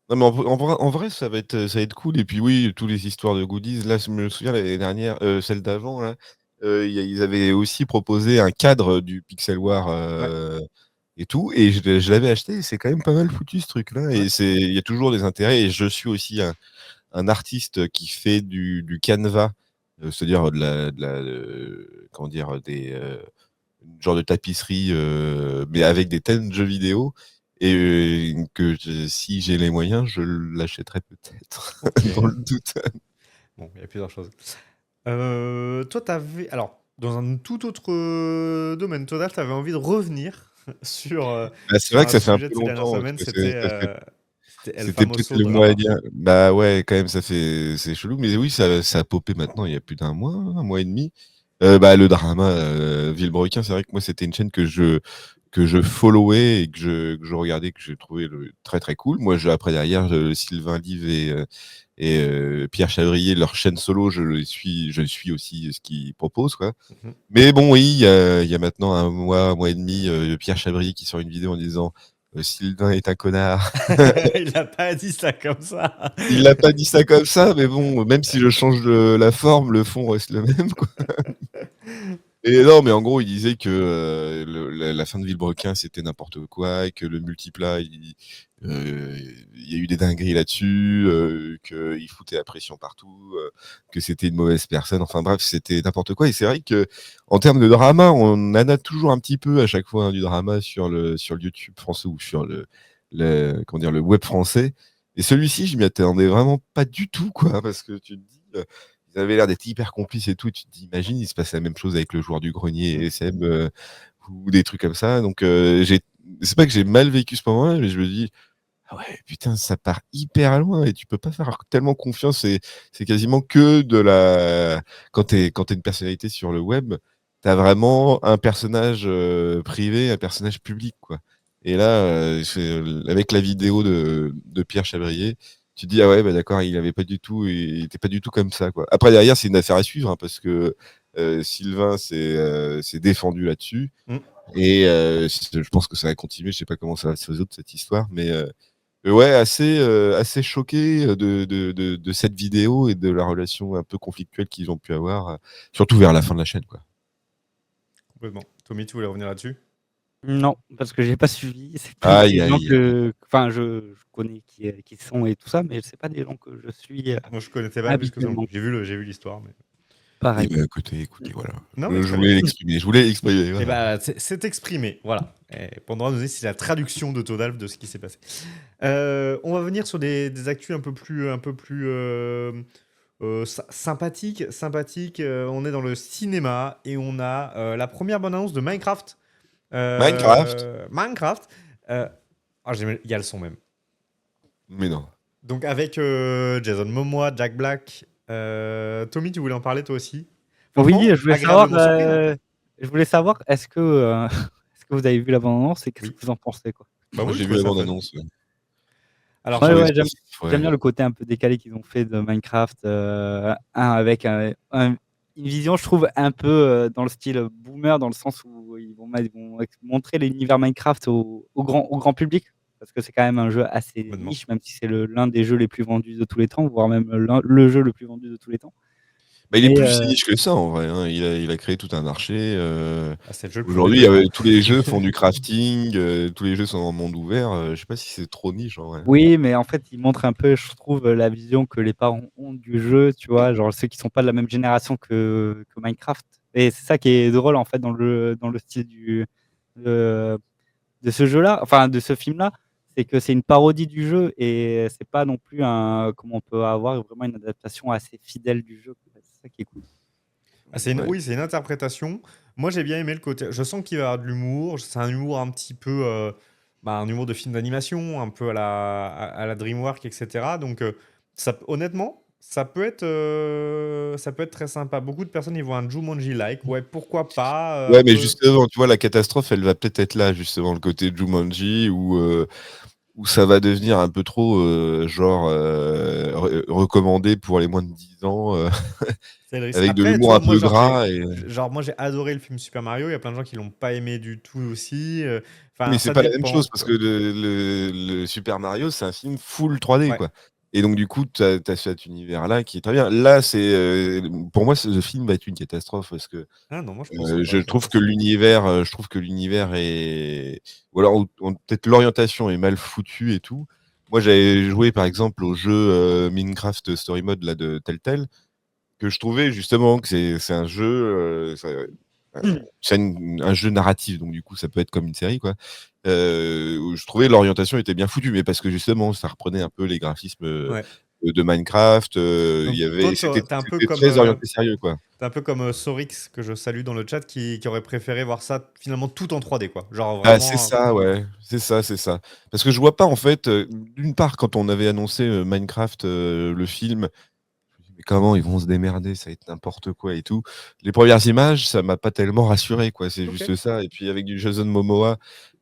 Non, mais en vrai, ça va être cool. Et puis oui, toutes les histoires de goodies. Là, je me souviens l'année dernière, celle d'avant, là, ils avaient aussi proposé un cadre du Pixel War Ouais, et tout. Et je l'avais acheté. Et c'est quand même pas mal foutu ce truc-là. ouais. Et il y a toujours des intérêts. Et je suis aussi un artiste qui fait du canevas, c'est-à-dire comment dire, genre de tapisserie, mais avec des thèmes de jeux vidéo. Et si j'ai les moyens, je l'achèterai peut-être, Ok. dans le doute. Bon, il y a plusieurs choses. Toi, t'avais... Alors, dans un tout autre domaine, Total, t'avais envie de revenir sur, Bah, c'est sur vrai que un ça fait un sujet peu de ces dernières longtemps, semaines, que c'était El c'était peut-être Famoso le mois à Drama. dire. Bah ouais, quand même, c'est chelou. Mais oui, ça a popé maintenant, il y a plus d'un mois, un mois et demi. Bah, le drama Villebrequin, c'est vrai que moi, c'était une chaîne que je followais et que je regardais, que j'ai trouvé très très cool. Moi, après derrière, Sylvain Live et Pierre Chavrier, leur chaîne solo, je suis aussi ce qu'ils proposent, quoi. Mhm. Mais bon, oui, il y a maintenant un mois et demi, Pierre Chavrier qui sort une vidéo en disant Sylvain est un connard. Il n'a pas dit ça comme ça. Il l'a pas dit ça comme ça, mais bon, même si je change la forme, le fond reste le même, quoi. Et non, mais en gros, il disait que la fin de Villebrequin, c'était n'importe quoi, et que le multiplat, il y a eu des dingueries là-dessus, qu'il foutait la pression partout, que c'était une mauvaise personne. Enfin bref, c'était n'importe quoi. Et c'est vrai que en termes de drama, on en a toujours un petit peu à chaque fois, hein, du drama sur le YouTube français ou sur comment dire, le web français. Et celui-ci, je m'y attendais vraiment pas du tout, quoi, parce que tu te dis. Ils avaient l'air d'être hyper complices et tout. Tu t'imagines, il se passe la même chose avec le joueur du grenier et SM, ou des trucs comme ça. Donc, c'est pas que j'ai mal vécu ce moment-là, mais je me dis, ah ouais, putain, ça part hyper loin et tu peux pas faire tellement confiance. C'est quasiment que quand t'es une personnalité sur le web, t'as vraiment un personnage privé, un personnage public, quoi. Et là, avec la vidéo de Pierre Chabrier, tu te dis, ah ouais, bah d'accord, il était pas du tout comme ça, quoi. Après, derrière, c'est une affaire à suivre, hein, parce que Sylvain s'est défendu là-dessus. Mm. Et je pense que ça va continuer. Je sais pas comment ça va se résoudre, cette histoire, mais ouais, assez choqué de cette vidéo et de la relation un peu conflictuelle qu'ils ont pu avoir, surtout vers la fin de la chaîne, quoi. Complètement. Tommy, tu voulais revenir là-dessus? Non, parce que j'ai pas suivi. C'est plus Aïe, des gens aïe, aïe. enfin, je connais qui sont et tout ça, mais c'est pas des gens que je suis Moi, je connaissais pas plus que ça non habituellement. plus. J'ai vu l'histoire, mais... Eh Pareil. ben, écoutez, voilà. Non, mais Je très bien. voulais l'exprimer. Je voulais l'exprimer, Et voilà. bah, c'est exprimé, voilà. Et pendant nous, c'est la traduction de Todalf de ce qui s'est passé. On va venir sur des actus un peu plus sympathiques. On est dans le cinéma et on a la première bande-annonce de Minecraft. Minecraft? Minecraft. Il y a le son même. Mais non. Donc avec Jason Momoa, Jack Black. Tommy, tu voulais en parler toi aussi? Oui, Franchement, agréablement surpris, hein. je voulais savoir, est-ce que, est-ce que vous avez vu la bande-annonce et qu'est-ce que Oui. vous en pensez, quoi? Bah Moi, oui, je j'ai vu trouvais la ça fun. bande-annonce. Ouais. Je Alors Ouais, trouvais ouais, ça. j'aime Ouais. bien le côté un peu décalé qu'ils ont fait de Minecraft, avec une vision, je trouve, un peu dans le style boomer, dans le sens où ils vont montrer l'univers Minecraft au grand public, parce que c'est quand même un jeu assez complètement. niche, même si c'est l'un des jeux les plus vendus de tous les temps, voire même le jeu le plus vendu de tous les temps. Bah, il est Et plus si niche que ça, en vrai, hein. Il a créé tout un marché. Ah, c'est le jeu le plus vendu de Aujourd'hui, tous les temps. tous les jeux font du crafting, tous les jeux sont en monde ouvert. Je sais pas si c'est trop niche, en vrai. oui, mais en fait, ils montrent un peu, je trouve, la vision que les parents ont du jeu, tu vois, genre ceux qui sont pas de la même génération que Minecraft. Et c'est ça qui est drôle, en fait, dans le style de, de ce jeu-là, enfin, de ce film-là, c'est que c'est une parodie du jeu et c'est pas non plus comme on peut avoir vraiment une adaptation assez fidèle du jeu, quoi. C'est ça qui est cool. Ouais. Oui, c'est une interprétation. Moi, j'ai bien aimé le côté. Je sens qu'il va y avoir de l'humour. C'est un humour un petit peu, un humour de film d'animation, un peu à la DreamWorks, etc. Donc, honnêtement, Ça peut être très sympa. Beaucoup de personnes, ils voient un Jumanji-like. Ouais, pourquoi pas, Ouais, un mais peu. justement, tu vois, la catastrophe, elle va peut-être être là, justement, le côté Jumanji, où ça va devenir un peu trop, genre, recommandé pour les moins de 10 ans, C'est le risque. avec de Après, tu l'humour vois, un moi, peu genre, gras. moi, j'ai adoré le film Super Mario. Il y a plein de gens qui l'ont pas aimé du tout aussi. Mais Enfin, c'est ça pas la même dépend, chose parce que quoi. le Super Mario, c'est un film full 3D, Ouais. quoi. Et donc, du coup, tu as cet univers-là qui est très bien. Là, pour moi, ce film va être une catastrophe parce que Ah non, moi, je pense pas, je je trouve reste que sur mon avis. l'univers est. Ou alors, peut-être l'orientation est mal foutue et tout. Moi, j'avais joué, par exemple, au jeu Minecraft Story Mode là, de Telltale, que je trouvais justement que c'est un jeu. C'est un jeu narratif, donc du coup, ça peut être comme une série, quoi. Où je trouvais l'orientation était bien foutue, mais parce que justement, ça reprenait un peu les graphismes Ouais. de Minecraft. Donc, toi, C'était très orienté sérieux, quoi. t'es un peu comme Sorix, que je salue dans le chat, qui aurait préféré voir ça finalement tout en 3D, quoi. Genre Ah, c'est vraiment. ça, ouais, c'est ça, c'est ça. Parce que je vois pas, en fait, d'une part, quand on avait annoncé Minecraft, le film, je me dis, mais comment ils vont se démerder, ça va être n'importe quoi et tout. Les premières images, ça m'a pas tellement rassuré, quoi, c'est Ok. juste ça. Et puis avec du Jason Momoa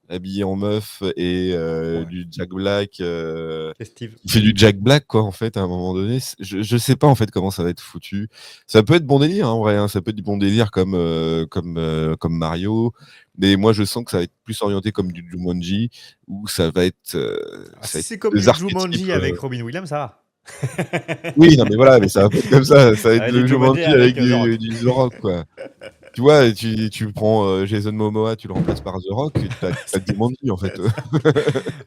habillé en meuf et Ouais. du Jack Black, Et Steve. il fait du Jack Black, quoi, en fait, à un moment donné. Je sais pas, en fait, comment ça va être foutu. Ça peut être bon délire, hein, en vrai, hein, ça peut être du bon délire comme Mario, mais moi, je sens que ça va être plus orienté comme du Jumanji, où Ah, ça va si être c'est comme 2 du archétypes. Jumanji avec Robin Williams, ça va. Oui, non, mais voilà, mais ça va pas être comme ça va être Du le Jumanji Jumanji avec avec The Rock. du The Rock, quoi. Tu vois, tu prends Jason Momoa, tu le remplaces par The Rock, tu as Jumanji, en fait. Ouais,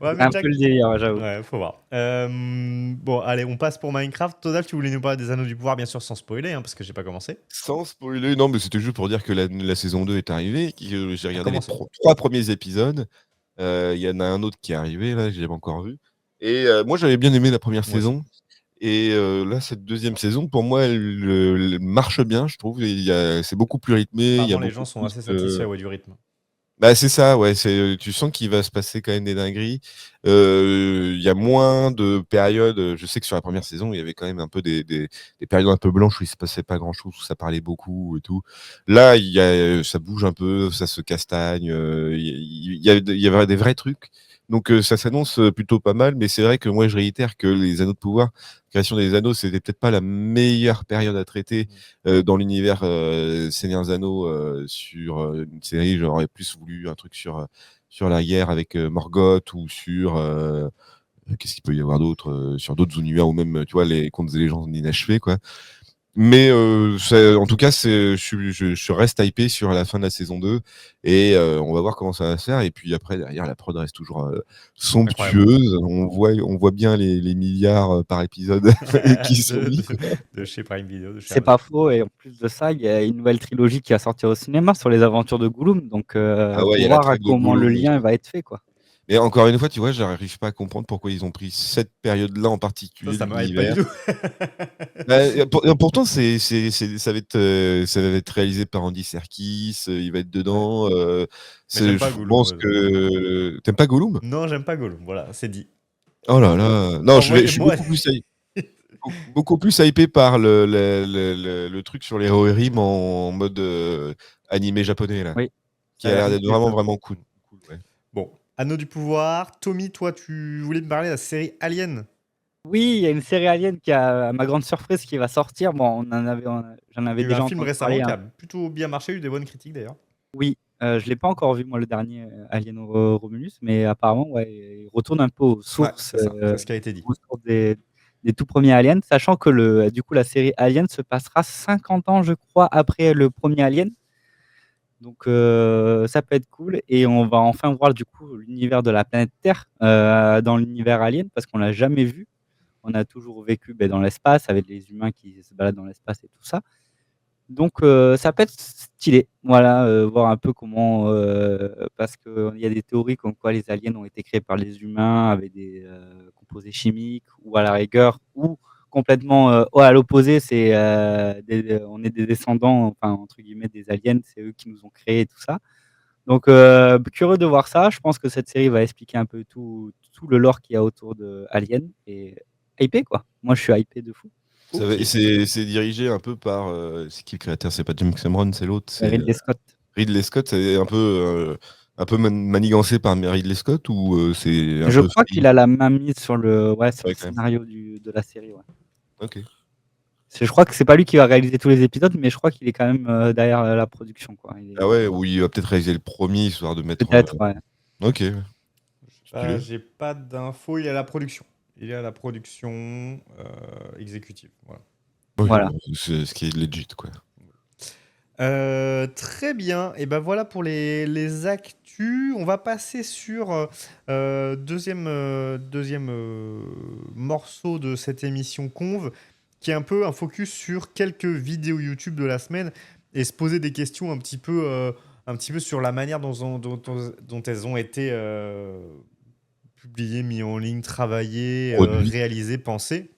C'est mais un peu Jack. le délire, ouais, j'avoue. Ouais, faut voir. Bon, allez, on passe pour Minecraft. Total, tu voulais nous parler des Anneaux du Pouvoir, bien sûr, sans spoiler, hein, parce que j'ai pas commencé. Sans spoiler, non, mais c'était juste pour dire que la saison 2 est arrivée, que j'ai T'as regardé les commencé. 3 premiers épisodes. Il y en a un autre qui est arrivé, là, je l'ai pas encore vu. Et moi, j'avais bien aimé la première Moi aussi. saison. Et là, cette deuxième saison, pour moi, elle marche bien, je trouve. C'est beaucoup plus rythmé, il y a Apparemment, les gens beaucoup sont plus assez satisfaits, de. ouais, du rythme. Bah, c'est ça, ouais, tu sens qu'il va se passer quand même des dingueries. Il y a moins de périodes. Je sais que sur la première saison, il y avait quand même un peu des périodes un peu blanches où il se passait pas grand-chose, où ça parlait beaucoup et tout. Là, ça bouge un peu, ça se castagne. Il y avait des vrais trucs. Donc ça s'annonce plutôt pas mal, mais c'est vrai que moi je réitère que les Anneaux de pouvoir, création des Anneaux, c'était peut-être pas la meilleure période à traiter dans l'univers Seigneur des Anneaux sur une série. J'aurais plus voulu un truc sur la guerre avec Morgoth ou sur qu'est-ce qu'il peut y avoir d'autre sur d'autres univers ou même tu vois les contes et légendes inachevés, quoi. Mais en tout cas, je reste hypé sur la fin de la saison 2 et on va voir comment ça va se faire. Et puis après, derrière, la prod reste toujours Incroyable. somptueuse. On voit bien les milliards par épisode qui sont de, mis. de, de chez Prime Video, de chez C'est Amazon. pas faux, et en plus de ça, il y a une nouvelle trilogie qui va sortir au cinéma sur les aventures de Gollum, donc Ah ouais, il y faut a la voir à traque de comment le Gollum lien aussi. va être fait, quoi. Mais encore une fois, tu vois, j'arrive pas à comprendre pourquoi ils ont pris cette période-là en particulier Ça de me hype pas du l'univers. tout. Pourtant, ça va être réalisé par Andy Serkis, il va être Ouais. dedans. Mais j'aime Je pas Gollum. pense que t'aimes pas Gollum? Non, j'aime pas Gollum. Voilà, c'est dit. Oh là là, non, Bon, je suis moi. beaucoup plus hypé par le truc sur les Rohirrim en mode animé japonais là, Oui, qui ça a a l'air l'air d'être nickel, vraiment ça. vraiment cool. Cool, ouais. Bon, Anneau du pouvoir. Tommy, toi, tu voulais me parler de la série Alien. Oui, il y a une série Alien qui a, à ma grande surprise, qui va sortir. Bon, j'en Il avais y a eu un déjà film entendu récemment parler, qui hein. a plutôt bien marché, eu des bonnes critiques d'ailleurs. Oui, je l'ai pas encore vu, moi, le dernier Alien Romulus, mais apparemment, ouais, il retourne un peu Ouais, c'est ça, c'est ce qui a été dit. aux sources des tout premiers Aliens, sachant que du coup, la série Alien se passera 50 ans, je crois, après le premier Alien. Donc, ça peut être cool, et on va enfin voir du coup l'univers de la planète Terre dans l'univers Alien, parce qu'on l'a jamais vu. On a toujours vécu dans l'espace avec les humains qui se baladent dans l'espace et tout ça. Donc, ça peut être stylé, voilà, voir un peu comment, parce qu'il y a des théories comme quoi les aliens ont été créés par les humains avec des composés chimiques, ou à la rigueur, ou complètement à l'opposé, on est des descendants, enfin, entre guillemets, des aliens, c'est eux qui nous ont créés et tout ça. Donc, curieux de voir ça. Je pense que cette série va expliquer un peu tout le lore qu'il y a autour de Alien, et hypé, quoi. Moi, je suis hypé de fou. Ok. C'est dirigé un peu par. C'est qui le créateur? C'est pas James Cameron, c'est l'autre. C'est Ridley Scott. Ridley Scott. C'est un peu manigancé par Ridley Scott ou c'est un Je peu crois free? qu'il a la main mise sur le Ouais, quand même. scénario de la série. Ouais. Ok. Je crois que c'est pas lui qui va réaliser tous les épisodes, mais je crois qu'il est quand même derrière la production. Quoi. Ah ouais, ou il va peut-être réaliser le premier histoire de mettre. Peut-être, ouais. Ok. Stylé. J'ai pas d'infos. Il est à la production. Il est à la production exécutive. Voilà. Oui, Voilà. c'est ce qui est legit, quoi. Très bien. Et ben voilà pour les actus. On va passer sur deuxième morceau de cette émission Conve, qui est un peu un focus sur quelques vidéos YouTube de la semaine et se poser des questions un petit peu sur la manière dont elles ont été publiées, mises en ligne, travaillées, Produit. réalisées, pensées.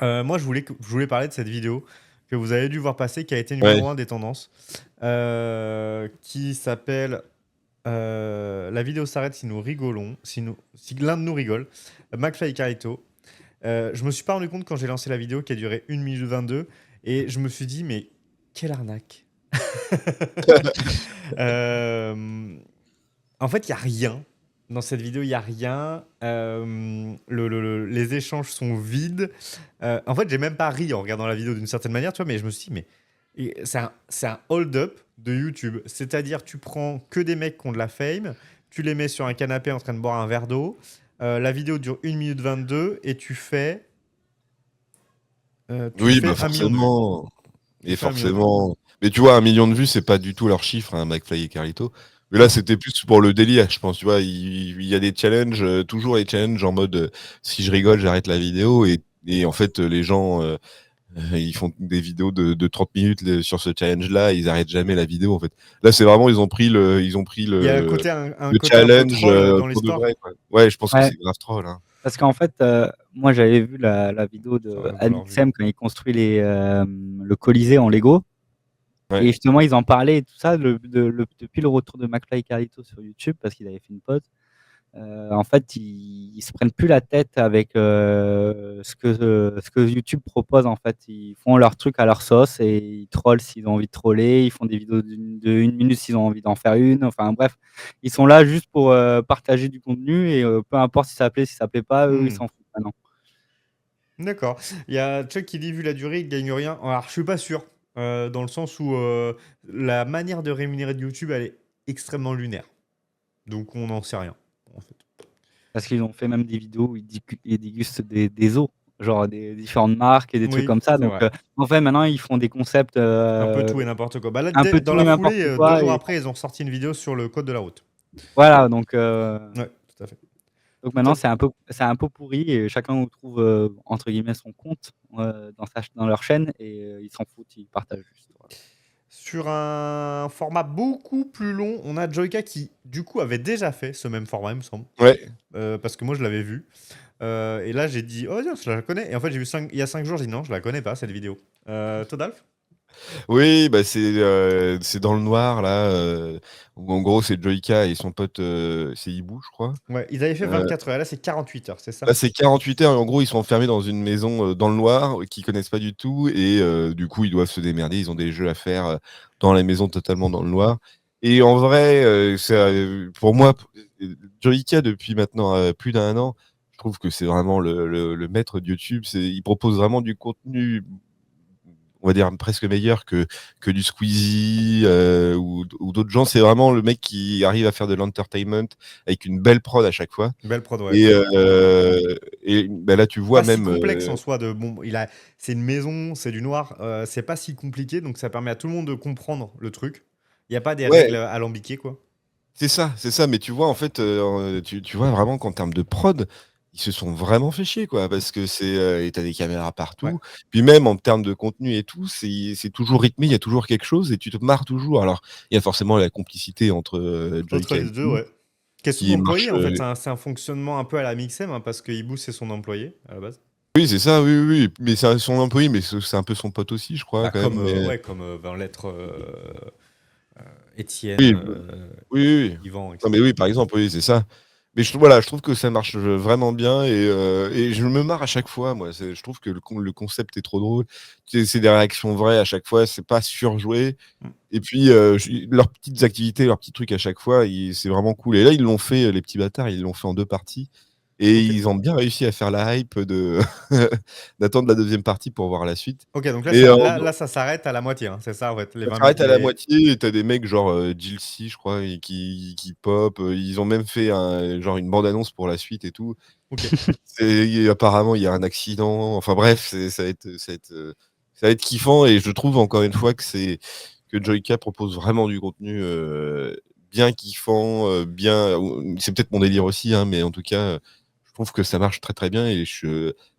Moi, je voulais parler de cette vidéo que vous avez dû voir passer, qui a été numéro 1 des tendances, qui s'appelle La vidéo s'arrête si nous rigolons, si l'un de nous rigole, McFly et Carlito. Je me suis pas rendu compte quand j'ai lancé la vidéo qui a duré 1 minute 22 et je me suis dit, mais quelle arnaque. En fait, il n'y a rien. Dans cette vidéo, il n'y a rien. Les échanges sont vides. En fait, j'ai même pas ri en regardant la vidéo d'une certaine manière, tu vois, mais je me suis dit, mais c'est un hold-up de YouTube. C'est-à-dire, tu prends que des mecs qui ont de la fame, tu les mets sur un canapé en train de boire un verre d'eau. La vidéo dure 1 minute 22 et tu fais. Oui, bah 1 million de vues. forcément. Tu Et fais 1 million de vues. forcément. Mais tu vois, 1 million de vues, c'est pas du tout leur chiffre, hein, McFly et Carlito. Mais là, c'était plus pour le délire, je pense. Tu vois, il y a des challenges, toujours les challenges en mode si je rigole, j'arrête la vidéo. Et en fait, les gens, ils font des vidéos de 30 minutes sur ce challenge-là, ils arrêtent jamais la vidéo, en fait. Là, c'est vraiment, ils ont pris Il y a un côté un peu challenge troll dans pour de l'histoire. vrai, quoi. Ouais, je pense que Ouais. c'est grave troll, hein. Parce qu'en fait, moi j'avais vu la vidéo Ça de aurait vaut leur vue. Amixem quand il construit le Colisée en Lego. Ouais. Et justement, ils en parlaient et tout ça depuis le retour de McFly et Carlito sur YouTube, parce qu'ils avaient fait une pause. En fait, ils se prennent plus la tête avec ce que YouTube propose. En fait, ils font leur truc à leur sauce et ils trollent s'ils ont envie de troller. Ils font des vidéos de 1 minute s'ils ont envie d'en faire une. Enfin bref, ils sont là juste pour partager du contenu et peu importe si ça plaît, si ça plaît pas, eux ils s'en foutent maintenant. D'accord. Il y a Chuck qui dit, vu la durée, il gagne rien. Alors, je suis pas sûr, dans le sens où la manière de rémunérer de YouTube, elle est extrêmement lunaire. Donc, on n'en sait rien, en fait. Parce qu'ils ont fait même des vidéos où ils dégustent des eaux, genre des différentes marques et des trucs Oui, comme ça. c'est Donc vrai. en fait, maintenant, ils font des concepts Un peu tout et n'importe quoi. Bah là, un peu dans tout et la n'importe foulée, 2 quoi. jours Et après, ils ont sorti une vidéo sur le code de la route. voilà, donc Ouais, tout à fait. maintenant, Toi, c'est un peu pourri et chacun trouve entre guillemets son compte dans leur chaîne et ils s'en foutent, ils partagent juste. Voilà. sur un format beaucoup plus long, on a Joyka qui, du coup, avait déjà fait ce même format, il me semble. Ouais. Parce que moi, je l'avais vu. Et là, j'ai dit, oh, tiens, je la connais. Et en fait, j'ai vu il y a 5 jours, j'ai dit, non, je la connais pas, cette vidéo. Todalf? Oui, bah c'est dans le noir là, où en gros c'est Joyka et son pote, c'est Hibou, je crois. Ouais, ils avaient fait Euh, 24 heures. Là, c'est 48 heures, c'est ça? Là c'est 48 heures et en gros ils sont enfermés dans une maison dans le noir qu'ils connaissent pas du tout et du coup ils doivent se démerder. Ils ont des jeux à faire dans la maison totalement dans le noir. Et en vrai, pour moi, Joyka depuis maintenant plus d'1 an, je trouve que c'est vraiment le maître de YouTube. Il propose vraiment du contenu, on va dire presque meilleur que du Squeezie ou d'autres gens. C'est vraiment le mec qui arrive à faire de l'entertainment avec une belle prod à chaque fois. Belle prod, ouais, Et, c'est vrai. bah là, tu vois Pas si même. complexe en soi. C'est une maison, c'est du noir. C'est pas si compliqué, donc ça permet à tout le monde de comprendre le truc. Il n'y a pas des Ouais, règles alambiquées, quoi. c'est ça. Mais tu vois, en fait, tu vois vraiment qu'en termes de prod, ils se sont vraiment fait chier, quoi. Parce que et t'as des caméras Ouais. partout. Puis même en termes de contenu et tout, c'est toujours rythmé, il y a toujours quelque chose et tu te marres toujours. Alors, il y a forcément la complicité entre Entre Joyka et les deux, Hibou ouais. Qui est qui sous-employé, marche. en fait. C'est un fonctionnement un peu à la Mixem, hein, parce que Hibou, c'est son employé, à la base. Oui, c'est ça, oui, oui, oui. Mais c'est son employé, mais c'est un peu son pote aussi, je crois, Bah, quand même. Mais comme va l'être Étienne, oui, oui, oui. Yvan, Non, mais etc. oui, par exemple, oui, c'est ça. Mais voilà, je trouve que ça marche vraiment bien et je me marre à chaque fois, moi. Je trouve que le concept est trop drôle. C'est des réactions vraies à chaque fois, c'est pas surjoué. Mm. Et puis, leurs petites activités, leurs petits trucs à chaque fois, c'est vraiment cool. Et là, ils l'ont fait, les petits bâtards, ils l'ont fait en 2 parties. Et Ok. ils ont bien réussi à faire la hype d'attendre la deuxième partie pour voir la suite. Ok, donc là, Et là, ça s'arrête à la moitié, hein, c'est ça, en fait, les ça 20 s'arrête à la les... moitié et t'as des mecs genre Jilcy, je crois, et qui pop. Ils ont même fait genre une bande-annonce pour la suite et tout. Ok. Apparemment, il y a un accident. Enfin bref, ça va être kiffant et je trouve encore une fois que Joyka propose vraiment du contenu bien kiffant, c'est peut-être mon délire aussi, hein, mais en tout cas, je trouve que ça marche très très bien et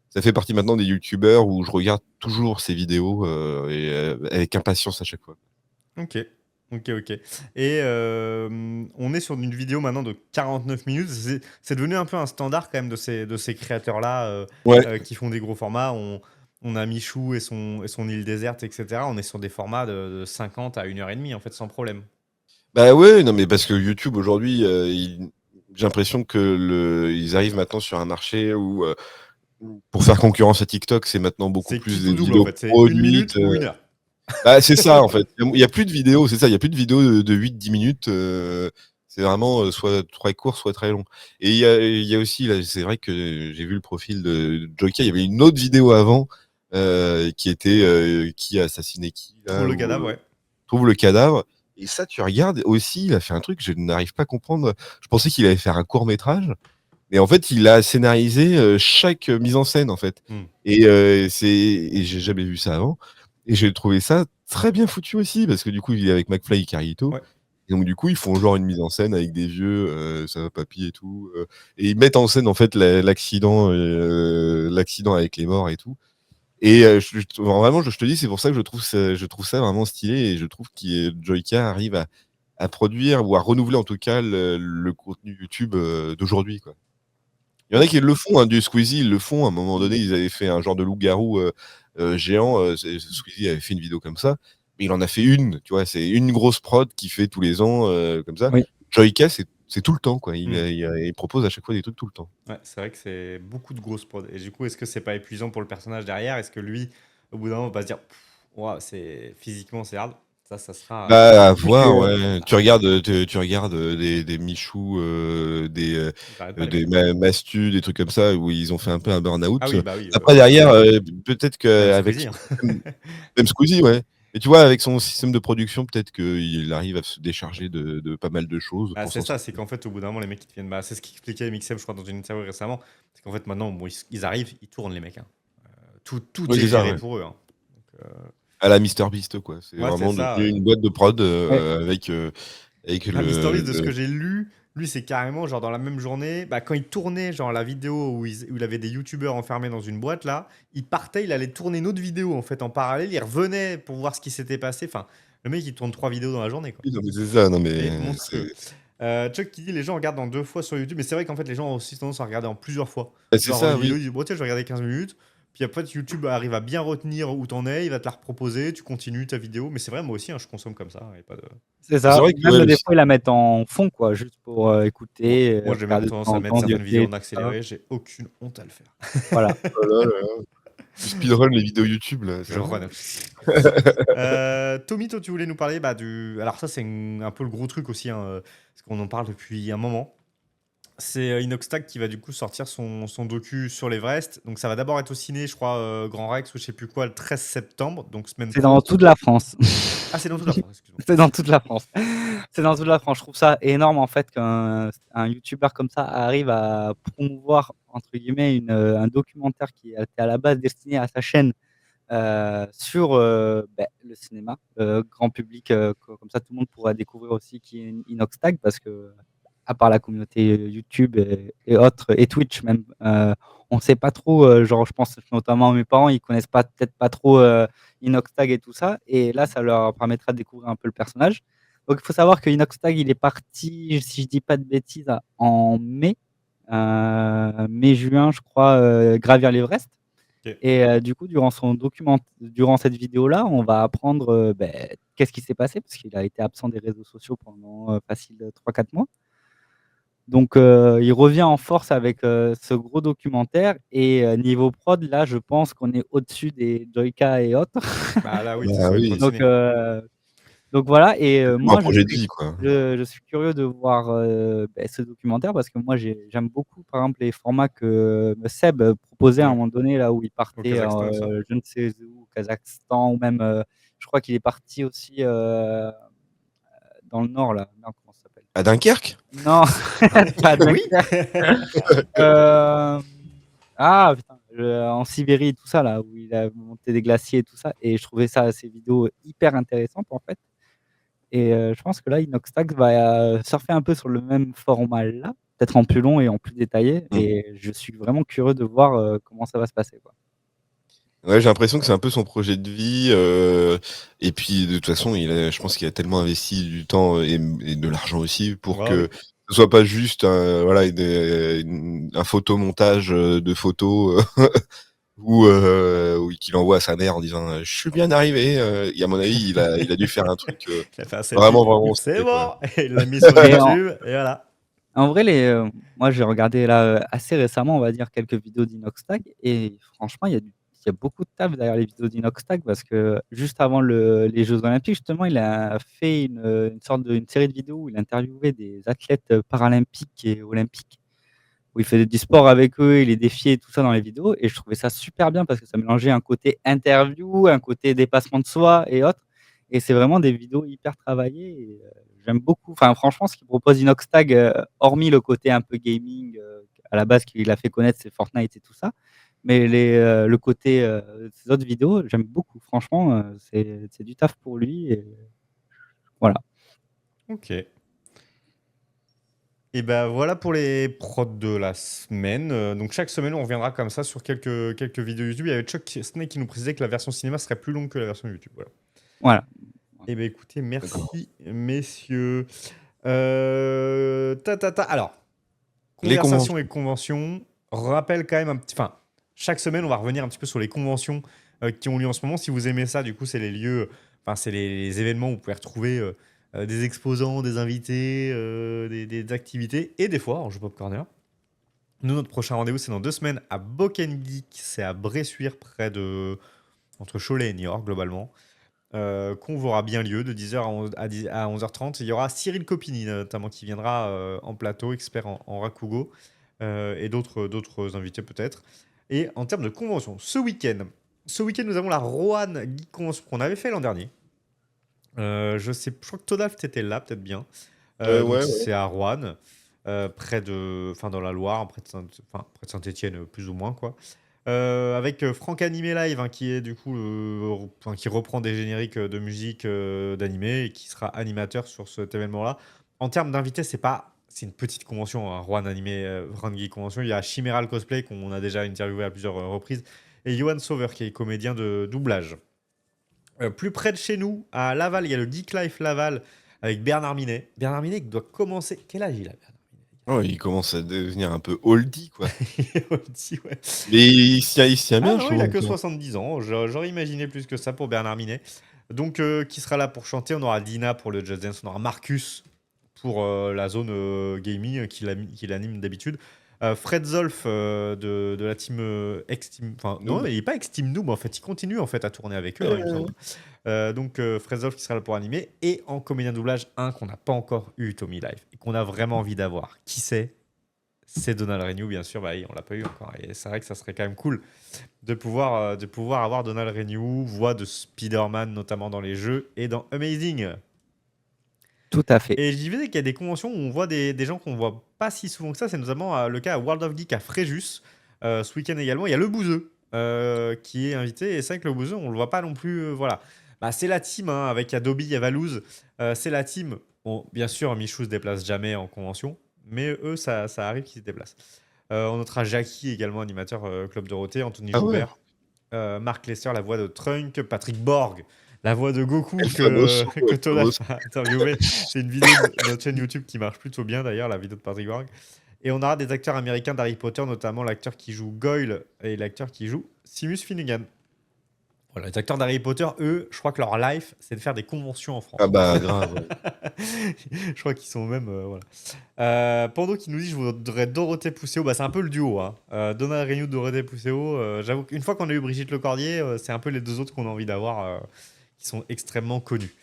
ça fait partie maintenant des youtubeurs où je regarde toujours ces vidéos avec impatience à chaque fois. Ok, ok. Et on est sur une vidéo maintenant de 49 minutes. C'est devenu un peu un standard quand même de ces créateurs-là Ouais. qui font des gros formats. On a Michou et son île déserte, etc. On est sur des formats de 50 à 1h30 en fait, sans problème. Bah ouais, non mais parce que YouTube aujourd'hui, j'ai l'impression que ils arrivent maintenant sur un marché où pour faire concurrence à TikTok, c'est maintenant beaucoup C'est qui plus tout des double en vidéos fait. C'est une produites. minute ou 1 heure. Bah, c'est ça en fait. Il y a plus de vidéos, c'est ça, il y a plus de vidéos de 8-10 minutes. C'est vraiment soit très court, soit très long. Et il y a aussi, là, c'est vrai que j'ai vu le profil de Joyka, il y avait une autre vidéo avant qui était qui a assassiné qui Trouve là, le ou cadavre, ouais. trouve le cadavre. Et ça, tu regardes aussi, il a fait un truc, je n'arrive pas à comprendre. Je pensais qu'il allait faire un court métrage. Mais en fait, il a scénarisé chaque mise en scène, en fait. Hmm. Et j'ai jamais vu ça avant. Et j'ai trouvé ça très bien foutu aussi, parce que du coup, il est avec McFly et Carlito. Ouais. Et donc, du coup, ils font genre une mise en scène avec des vieux, ça va papy et tout. Et ils mettent en scène, en fait, l'accident avec les morts et tout. Et vraiment, je te dis, c'est pour ça que je trouve ça vraiment stylé. Et je trouve que Joyka arrive à produire ou à renouveler, en tout cas, le contenu YouTube d'aujourd'hui, quoi. Il y en a Ok. qui le font, hein, du Squeezie, ils le font. À un moment donné, ils avaient fait un genre de loup-garou géant. Squeezie avait fait une vidéo comme ça, mais il en a fait une, tu vois, c'est une grosse prod qu'il fait tous les ans, comme ça. Oui. Joyka, c'est tout le temps, quoi. Hmm. Il propose à chaque fois des trucs tout le temps. Ouais, c'est vrai que c'est beaucoup de grosses prod. Et du coup, est-ce que c'est pas épuisant pour le personnage derrière? Est-ce que lui, au bout d'un moment, va pas se dire, ouah, c'est physiquement c'est hard? Ça sera Bah, à Parce que voir, ouais. Tu regardes des Michou, j'arrête pas les mecs. Mastu, des trucs comme ça, où ils ont fait un peu un Ah burn-out. oui, bah oui, Après, derrière, même, peut-être même qu'avec Squeezie, son hein. système, même Squeezie, ouais. Et tu vois, avec son système de production, peut-être qu'il arrive à se décharger de pas mal de choses Bah, pour c'est s'en ça, c'est sortir. qu'en fait, au bout d'un moment, les mecs, ils deviennent. Bah, c'est ce qu'expliquait Mixem, je crois, dans une interview récemment. C'est qu'en fait, maintenant, bon, ils arrivent, ils tournent, les mecs, hein. Tout Oui, est c'est ça, géré ouais. pour eux, hein. À la MrBeast, quoi. C'est Ouais, c'est vraiment ça. devenu une boîte de prod ouais, avec Ah, MrBeast, de ce que le... j'ai lu, lui, c'est carrément, genre, dans la même journée, bah, quand il tournait, genre, la vidéo où il avait des youtubeurs enfermés dans une boîte, là, il partait, il allait tourner une autre vidéo, en fait, en parallèle, il revenait pour voir ce qui s'était passé. Enfin, le mec, il tourne 3 vidéos dans la journée, quoi. Oui, non, mais c'est ça, non, C'est mais monstrueux. Chuck qui dit les gens regardent en 2 fois sur YouTube, mais c'est vrai qu'en fait, les gens ont aussi tendance à regarder en plusieurs fois. c'est Genre, une ça, vidéo, oui. ils disent, bon, tiens, je vais regarder 15 minutes. Puis après, YouTube arrive à bien retenir où t'en es, il va te la reproposer, tu continues ta vidéo. Mais c'est vrai, moi aussi, hein, je consomme comme ça. Y a pas de... c'est C'est ça. vrai Ou que même ouais, des fois, ils la mettent en fond, quoi, juste pour écouter, Moi, j'ai même regarder de tendance temps à en mettre temps, certaines vidéos zioter, en tout ça. accéléré, j'ai aucune honte à le faire. Voilà. oh là là, tu speedrun les vidéos YouTube, là, ça Je va. run. Tommy, toi, tu voulais nous parler bah, du. Alors, ça, c'est un peu le gros truc aussi, hein, parce qu'on en parle depuis un moment. C'est Inoxtag qui va du coup sortir son docu sur l'Everest. Donc ça va d'abord être au ciné, je crois, Grand Rex ou je sais plus quoi, le 13 septembre, donc semaine C'est dans pro. toute la France. Ah, c'est dans toute la France, excuse-moi. C'est dans toute la France. C'est dans toute la France. Je trouve ça énorme en fait qu'un YouTuber comme ça arrive à promouvoir entre guillemets un documentaire qui était à la base destiné à sa chaîne sur le cinéma, grand public, comme ça tout le monde pourra découvrir aussi qui est Inoxtag parce que à part la communauté YouTube et autres et Twitch même, on ne sait pas trop. Genre, je pense notamment à mes parents, ils connaissent pas peut-être pas trop Inoxtag et tout ça. Et là, ça leur permettra de découvrir un peu le personnage. Donc, il faut savoir que Inoxtag, il est parti, si je dis pas de bêtises, en mai-juin, je crois, gravir l'Everest. Ok. Et du coup, durant cette vidéo-là, on va apprendre qu'est-ce qui s'est passé, parce qu'il a été absent des réseaux sociaux pendant facile 3-4 mois. Donc, il revient en force avec ce gros documentaire. Et niveau prod, là, je pense qu'on est au-dessus des Joyka et autres. Bah là, oui, ça Bah va être oui, Donc, gratiné. voilà. Et c'est un moi, projet de vie, quoi. je suis curieux de voir ce documentaire parce que moi, j'aime beaucoup, par exemple, les formats que Seb proposait à un Ouais. moment donné, là où il Au partait, Kazakhstan, ça. je ne sais où, au Kazakhstan, ou même, je crois qu'il est parti aussi dans le nord, là. Merde, comment ça s'appelle? À Dunkerque? Non, pas Oui. Dunkerque. Euh, Ah, putain, en Sibérie, tout ça, là, où il a monté des glaciers et tout ça. Et je trouvais ça, ces vidéos hyper intéressantes, en fait. Et je pense que là, Inoxtag va surfer un peu sur le même format-là, peut-être en plus long et en plus détaillé. Mm. Et je suis vraiment curieux de voir comment ça va se passer, quoi. Ouais, j'ai l'impression que c'est un peu son projet de vie. Et puis, de toute façon, je pense qu'il a tellement investi du temps et de l'argent aussi pour Ah oui. que ce soit pas juste voilà, un photomontage de photos ou qu'il envoie à sa mère en disant je suis bien arrivé. Et à mon avis, il a dû faire un truc Il a fait un selfie. vraiment, vraiment C'est stylé, quoi. bon. Et il l'a mis sur Mais YouTube. Et voilà. en vrai, moi, j'ai regardé là assez récemment, on va dire, quelques vidéos d'Inoxtag. Et franchement, il y a beaucoup de taf derrière les vidéos d'Inoxtag parce que juste avant les Jeux Olympiques, justement, il a fait une série de vidéos où il interviewait des athlètes paralympiques et olympiques, où il faisait du sport avec eux, il les défiait et tout ça dans les vidéos. Et je trouvais ça super bien parce que ça mélangeait un côté interview, un côté dépassement de soi et autres. Et c'est vraiment des vidéos hyper travaillées. Et, j'aime beaucoup. Enfin, franchement, ce qu'il propose Inoxtag, hormis le côté un peu gaming, à la base qu'il a fait connaître, c'est Fortnite et tout ça. Mais le côté ces autres vidéos, j'aime beaucoup. Franchement, c'est du taf pour lui. Et voilà. Ok. Et ben voilà pour les prods de la semaine. Donc chaque semaine, on reviendra comme ça sur quelques vidéos YouTube. Il y avait Chuck Snake qui nous précisait que la version cinéma serait plus longue que la version YouTube. Voilà. Voilà. Et ben écoutez, D'accord. merci messieurs. Alors, Les conversation conventions. et conventions. Rappelle quand même un petit. Enfin, chaque semaine, on va revenir un petit peu sur les conventions qui ont lieu en ce moment. Si vous aimez ça, du coup, c'est les lieux. Enfin, c'est les événements où vous pouvez retrouver des exposants, des invités, des activités et des fois en jeu Pop Corner. Nous, notre prochain rendez-vous, c'est dans 2 semaines à Boken Geek. C'est à Bressuire, près de. Entre Cholet et Niort, globalement. Qu'on verra bien lieu de 10h à 11h30. Il y aura Cyril Copini, notamment, qui viendra en plateau, expert en Rakugo, et d'autres invités peut-être. Et en termes de convention, ce week-end, nous avons la Roanne Geek Convention qu'on avait fait l'an dernier. Je crois que Todalf était là, peut-être bien. Donc Ouais, ouais. c'est à Roanne, enfin dans la Loire, près de Saint-Étienne, plus ou moins quoi. Avec Franck Animé Live, hein, qui est du coup, qui reprend des génériques de musique d'animé et qui sera animateur sur cet événement-là. En termes d'invités, c'est une petite convention, hein, Roanne Animé, Roanne Geek Convention. Il y a Chiméral Cosplay qu'on a déjà interviewé à plusieurs reprises et Johan Sauveur qui est comédien de doublage. Plus près de chez nous, à Laval, il y a le Geek Life Laval avec Bernard Minet. Bernard Minet qui doit commencer. Quel âge il a, Bernard Oh, il commence à devenir un peu oldie, quoi. Minet? On dit, ouais. Mais il s'y tient Ah bien, je non, il trouve, a que encore. 70 ans. J'aurais imaginé plus que ça pour Bernard Minet. Donc, qui sera là pour chanter? On aura Dina pour le Just Dance. On aura Marcus pour la zone gaming qu'il anime d'habitude. Fred Zolf de la team Ex-Team. Enfin, non, Noob. il n'est pas Ex-Team Noob en fait. Il continue en fait à tourner avec eux, hein, il me Ouais. semble. Donc, Fred Zolf qui sera là pour animer. Et en comédien doublage, un qu'on n'a pas encore eu, Tommy Live, et qu'on a vraiment envie d'avoir. Qui c'est Donald Renew, bien sûr. Bah, on l'a pas eu encore. Et c'est vrai que ça serait quand même cool de pouvoir avoir Donald Renew, voix de Spider-Man, notamment dans les jeux et dans Amazing. Tout à fait. Et je disais qu'il y a des conventions où on voit des gens qu'on voit pas si souvent que ça. C'est notamment le cas à World of Geek à Fréjus. Ce week-end également, il y a le Bouzeux qui est invité. Et c'est vrai que le Bouzeux, on le voit pas non plus. Voilà. Bah, c'est la team, hein, avec Adobe et Valouz. C'est la team. Bon, bien sûr, Michou se déplace jamais en convention. Mais eux, ça arrive qu'ils se déplacent. On notera Jackie, également animateur Club Dorothée, Anthony Ah ouais. Joubert, Marc Lester, la voix de Trunk, Patrick Borg, la voix de Goku El famoso, que el Todaf famoso. a interviewé. C'est une vidéo de notre chaîne YouTube qui marche plutôt bien d'ailleurs, la vidéo de Patrick Borg. Et on aura des acteurs américains d'Harry Potter, notamment l'acteur qui joue Goyle et l'acteur qui joue Seamus Finnegan. Voilà, les acteurs d'Harry Potter, eux, je crois que leur life, c'est de faire des conventions en France. Ah bah grave. Ouais. Je crois qu'ils sont même. Voilà. Pando qui nous dit je voudrais Dorothée Pousseau. Bah, c'est un peu le duo. Hein. Donald Renew, Dorothée Pousseau. J'avoue qu'une fois qu'on a eu Brigitte Lecordier, c'est un peu les deux autres qu'on a envie d'avoir qui sont extrêmement connus.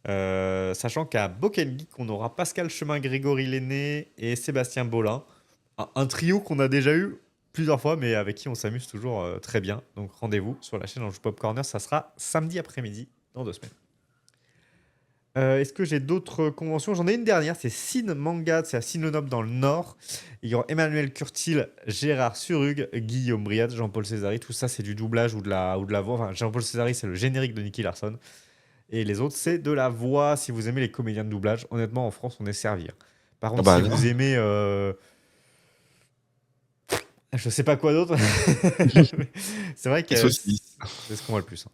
Sachant qu'à Boken Geek, on aura Pascal Chemin, Grégory Lenné et Sébastien Bolin. Un trio qu'on a déjà eu plusieurs fois, mais avec qui on s'amuse toujours très bien. Donc rendez-vous sur la chaîne Anjou Pop Corner. Ça sera samedi après-midi dans 2 semaines. Est-ce que j'ai d'autres conventions? J'en ai une dernière, c'est Cine Manga, c'est à Sinonop dans le Nord. Il y aura Emmanuel Curtil, Gérard Surug, Guillaume Briat, Jean-Paul Césari. Tout ça, c'est du doublage ou de la voix. Enfin, Jean-Paul Césari, c'est le générique de Nicky Larson. Et les autres, c'est de la voix. Si vous aimez les comédiens de doublage, honnêtement, en France, on est servi. Par Ah contre, bah si vous grave. aimez. Je sais pas quoi d'autre. C'est vrai Et que saucisses. c'est ce qu'on voit le plus. Hein.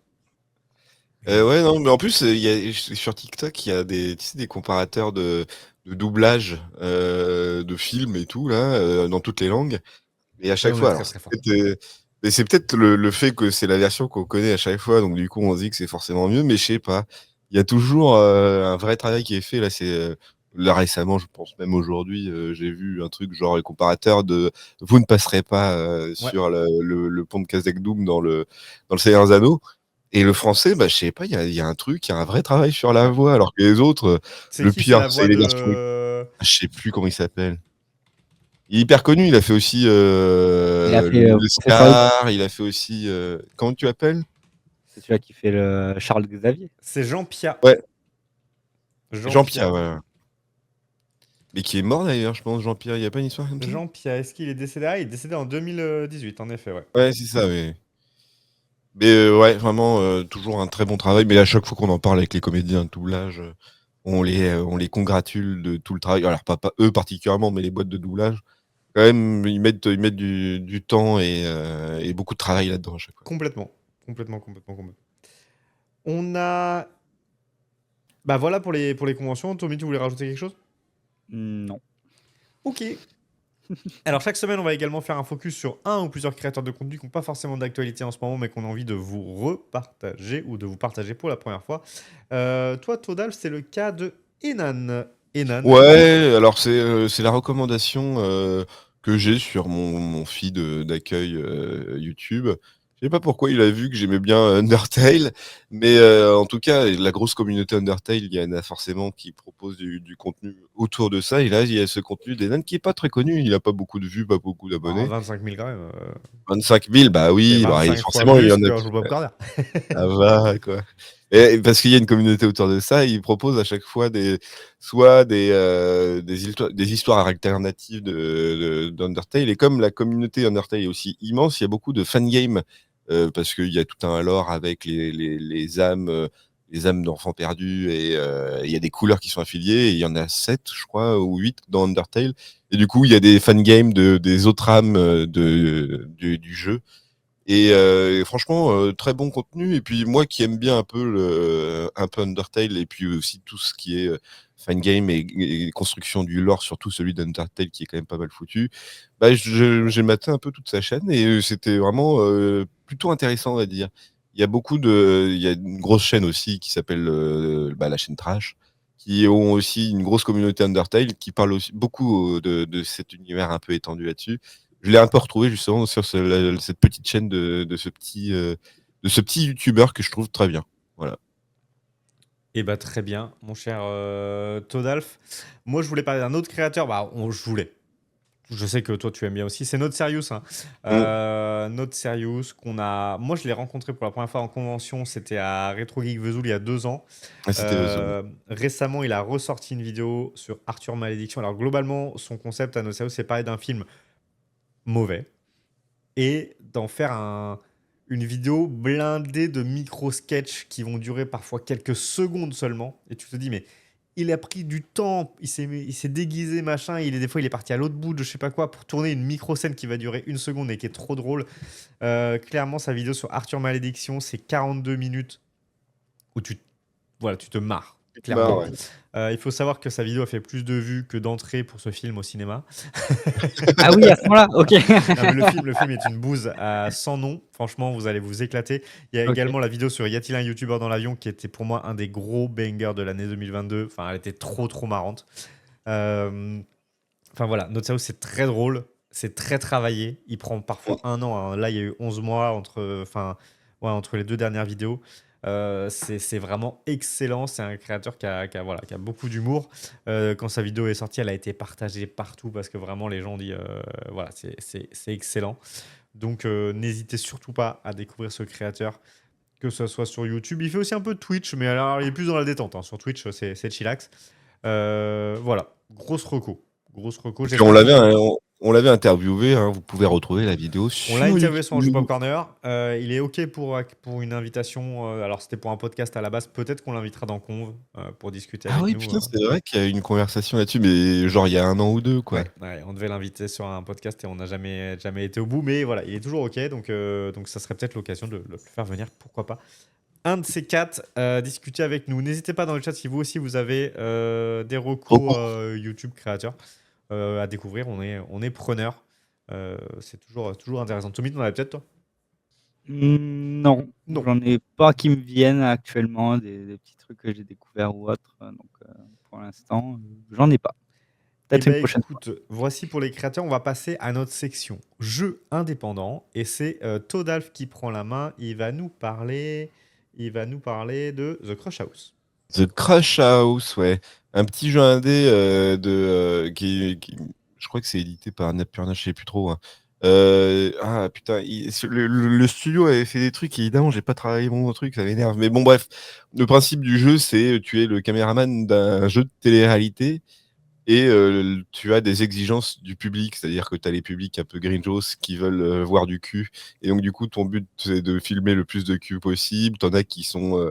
Ouais, non, mais en plus, sur TikTok, il y a tu sais, des comparateurs de doublage de films et tout, là, dans toutes les langues. Et à Oui, chaque on est fois, très alors, très fort. mais c'est peut-être le fait que c'est la version qu'on connaît à chaque fois, donc du coup, on se dit que c'est forcément mieux, mais je sais pas. Il y a toujours un vrai travail qui est fait. Là, là récemment, je pense même aujourd'hui, j'ai vu un truc genre le comparateur de Vous ne passerez pas Ouais. sur le pont de Khazad-Dûm dans le Seigneur des Anneaux. Et le français, bah, je sais pas, il y a un truc, il y a un vrai travail sur la Ouais. voix, alors que les autres, C'est le qui? C'est pire, la c'est voix les versions. de. Je sais plus comment il s'appelle. Il est hyper connu, il a fait aussi Il a Le fait Loup de c'est Charles, Scar, il a fait aussi. Comment tu l'appelles? c'est celui qui fait le Charles Xavier. C'est Jean Pia. Ouais, Jean Jean-Pierre, Pia. voilà. Mais qui est mort d'ailleurs, je pense, Jean-Pierre, il n'y a pas une histoire comme ça? Jean Pia. Est-ce qu'il est décédé? Ah, il est décédé en 2018, en effet, ouais. Ouais, c'est ça, oui. Mais ouais, vraiment, toujours un très bon travail. Mais à chaque fois qu'on en parle avec les comédiens de doublage, on les congratule de tout le travail. Alors, pas eux particulièrement, mais les boîtes de doublage. Quand même, ils mettent du temps et beaucoup de travail là-dedans à chaque fois. Complètement. Complètement. On a. Bah voilà pour les conventions. Tommy, tu voulais rajouter quelque chose? Non. Ok. Alors chaque semaine, on va également faire un focus sur un ou plusieurs créateurs de contenu qui n'ont pas forcément d'actualité en ce moment, mais qu'on a envie de vous repartager ou de vous partager pour la première fois. Toi, Todal, c'est le cas de Enan. Enan. Ouais, alors c'est la recommandation que j'ai sur mon feed d'accueil YouTube. Je sais pas pourquoi il a vu que j'aimais bien Undertale, mais en tout cas, la grosse communauté Undertale, il y en a forcément qui proposent du contenu autour de ça. Et là, il y a ce contenu d'Enan qui est pas très connu. Il a pas beaucoup de vues, pas beaucoup Ah, d'abonnés. 25 000 quand même. 25 000, bah C'est oui, bah, 25 fois forcément, il y plus en a. que Joue Bob Corner. Ça va, quoi. Et parce qu'il y a une communauté autour de ça, ils proposent à chaque fois soit des histoires alternatives d'Undertale. Et comme la communauté Undertale est aussi immense, il y a beaucoup de fangames, parce qu'il y a tout un lore avec les âmes d'enfants perdus, et il y a des couleurs qui sont affiliées, et il y en a 7, je crois, ou 8 dans Undertale. Et du coup, il y a des fangames des autres âmes du jeu. Et franchement, très bon contenu. Et puis moi qui aime bien un peu Undertale, et puis aussi tout ce qui est fangame et construction du lore, surtout celui d'Undertale qui est quand même pas mal foutu, bah, j'ai maté un peu toute sa chaîne, et c'était vraiment plutôt intéressant, on va dire. Il y a une grosse chaîne aussi qui s'appelle la chaîne Trash, qui ont aussi une grosse communauté Undertale, qui parle aussi beaucoup de cet univers un peu étendu là-dessus. Je l'ai un peu retrouvé justement sur cette petite chaîne de ce petit youtubeur que je trouve très bien. Voilà. Eh bah très bien, mon cher Todalf. Moi, je voulais parler d'un autre créateur. Je voulais. Je sais que toi, tu aimes bien aussi. C'est Node Serious. Hein. Mm. Node Serious, qu'on a. Moi, je l'ai rencontré pour la première fois en convention. C'était à Retro Geek Vesoul il y a 2 ans. Ah, c'était Vesoul. Récemment, il a ressorti une vidéo sur Arthur Malédiction. Alors, globalement, son concept à Node Serious, c'est parler d'un film mauvais et d'en faire une vidéo blindée de micro-sketchs qui vont durer parfois quelques secondes seulement. Et tu te dis, mais il a pris du temps, il s'est déguisé, machin, des fois il est parti à l'autre bout de je sais pas quoi pour tourner une micro-scène qui va durer 1 seconde et qui est trop drôle. Clairement, sa vidéo sur Arthur Malédiction, c'est 42 minutes où voilà, tu te marres. clairement. ouais. Il faut savoir que sa vidéo a fait plus de vues que d'entrées pour ce film au cinéma. Ah oui, à ce moment-là, ok. Non, mais le film est une bouse à 100 noms. Franchement, vous allez vous éclater. Il y a Ok. également la vidéo sur Y a-t-il un youtubeur dans l'avion qui était pour moi un des gros bangers de l'année 2022. Enfin, elle était trop marrante. Euh, Enfin voilà, Note House c'est très drôle, c'est très travaillé. Il prend parfois un an, hein. Là, il y a eu 11 mois entre les deux dernières vidéos. C'est vraiment excellent. C'est un créateur voilà, qui a beaucoup d'humour. Quand sa vidéo est sortie, elle a été partagée partout parce que vraiment les gens ont dit voilà, c'est excellent. Donc n'hésitez surtout pas à découvrir ce créateur, que ce soit sur YouTube. Il fait aussi un peu de Twitch, mais alors il est plus dans la détente, hein. Sur Twitch, c'est chillax. Voilà, grosse reco. Grosse reco. Puis on J'espère que l'avait, on l'avait interviewé, hein, vous pouvez retrouver la vidéo on l'a sur interviewé sur un Jeu Pop YouTube. Corner. Il est OK pour une invitation. Alors, c'était pour un podcast à la base. Peut-être qu'on l'invitera dans Conve pour discuter Ah avec oui, nous. putain, c'est vrai qu'il y a eu une conversation là-dessus, mais genre il y a 1 an ou 2, quoi. Ouais, on devait l'inviter sur un podcast et on n'a jamais été au bout. Mais voilà, il est toujours OK. Donc ça serait peut-être l'occasion de le faire venir. Pourquoi pas un de ces quatre, discuter avec nous. N'hésitez pas dans le chat si vous aussi vous avez des recours YouTube créateurs à découvrir. On est preneur. C'est toujours intéressant. Tommy, t'en avais peut-être toi? Non, Non. j'en ai pas qui me viennent actuellement, des petits trucs que j'ai découverts ou autres. Donc, pour l'instant, j'en ai pas. Eh Peut-être une ben prochaine fois. écoute, voici pour les créateurs, on va passer à notre section jeux indépendants et c'est Todalf qui prend la main. Il va nous parler de The Crush House. The Crush House, ouais. Un petit jeu indé je crois que c'est édité par Annapurna, je sais plus trop, hein. Ah putain, le studio avait fait des trucs, évidemment, j'ai pas travaillé mon truc, ça m'énerve. Mais bon, bref, le principe du jeu, c'est tu es le caméraman d'un jeu de télé-réalité et tu as des exigences du public, c'est-à-dire que tu as les publics un peu gringos qui veulent voir du cul. Et donc, du coup, ton but, c'est de filmer le plus de cul possible. T'en as qui sont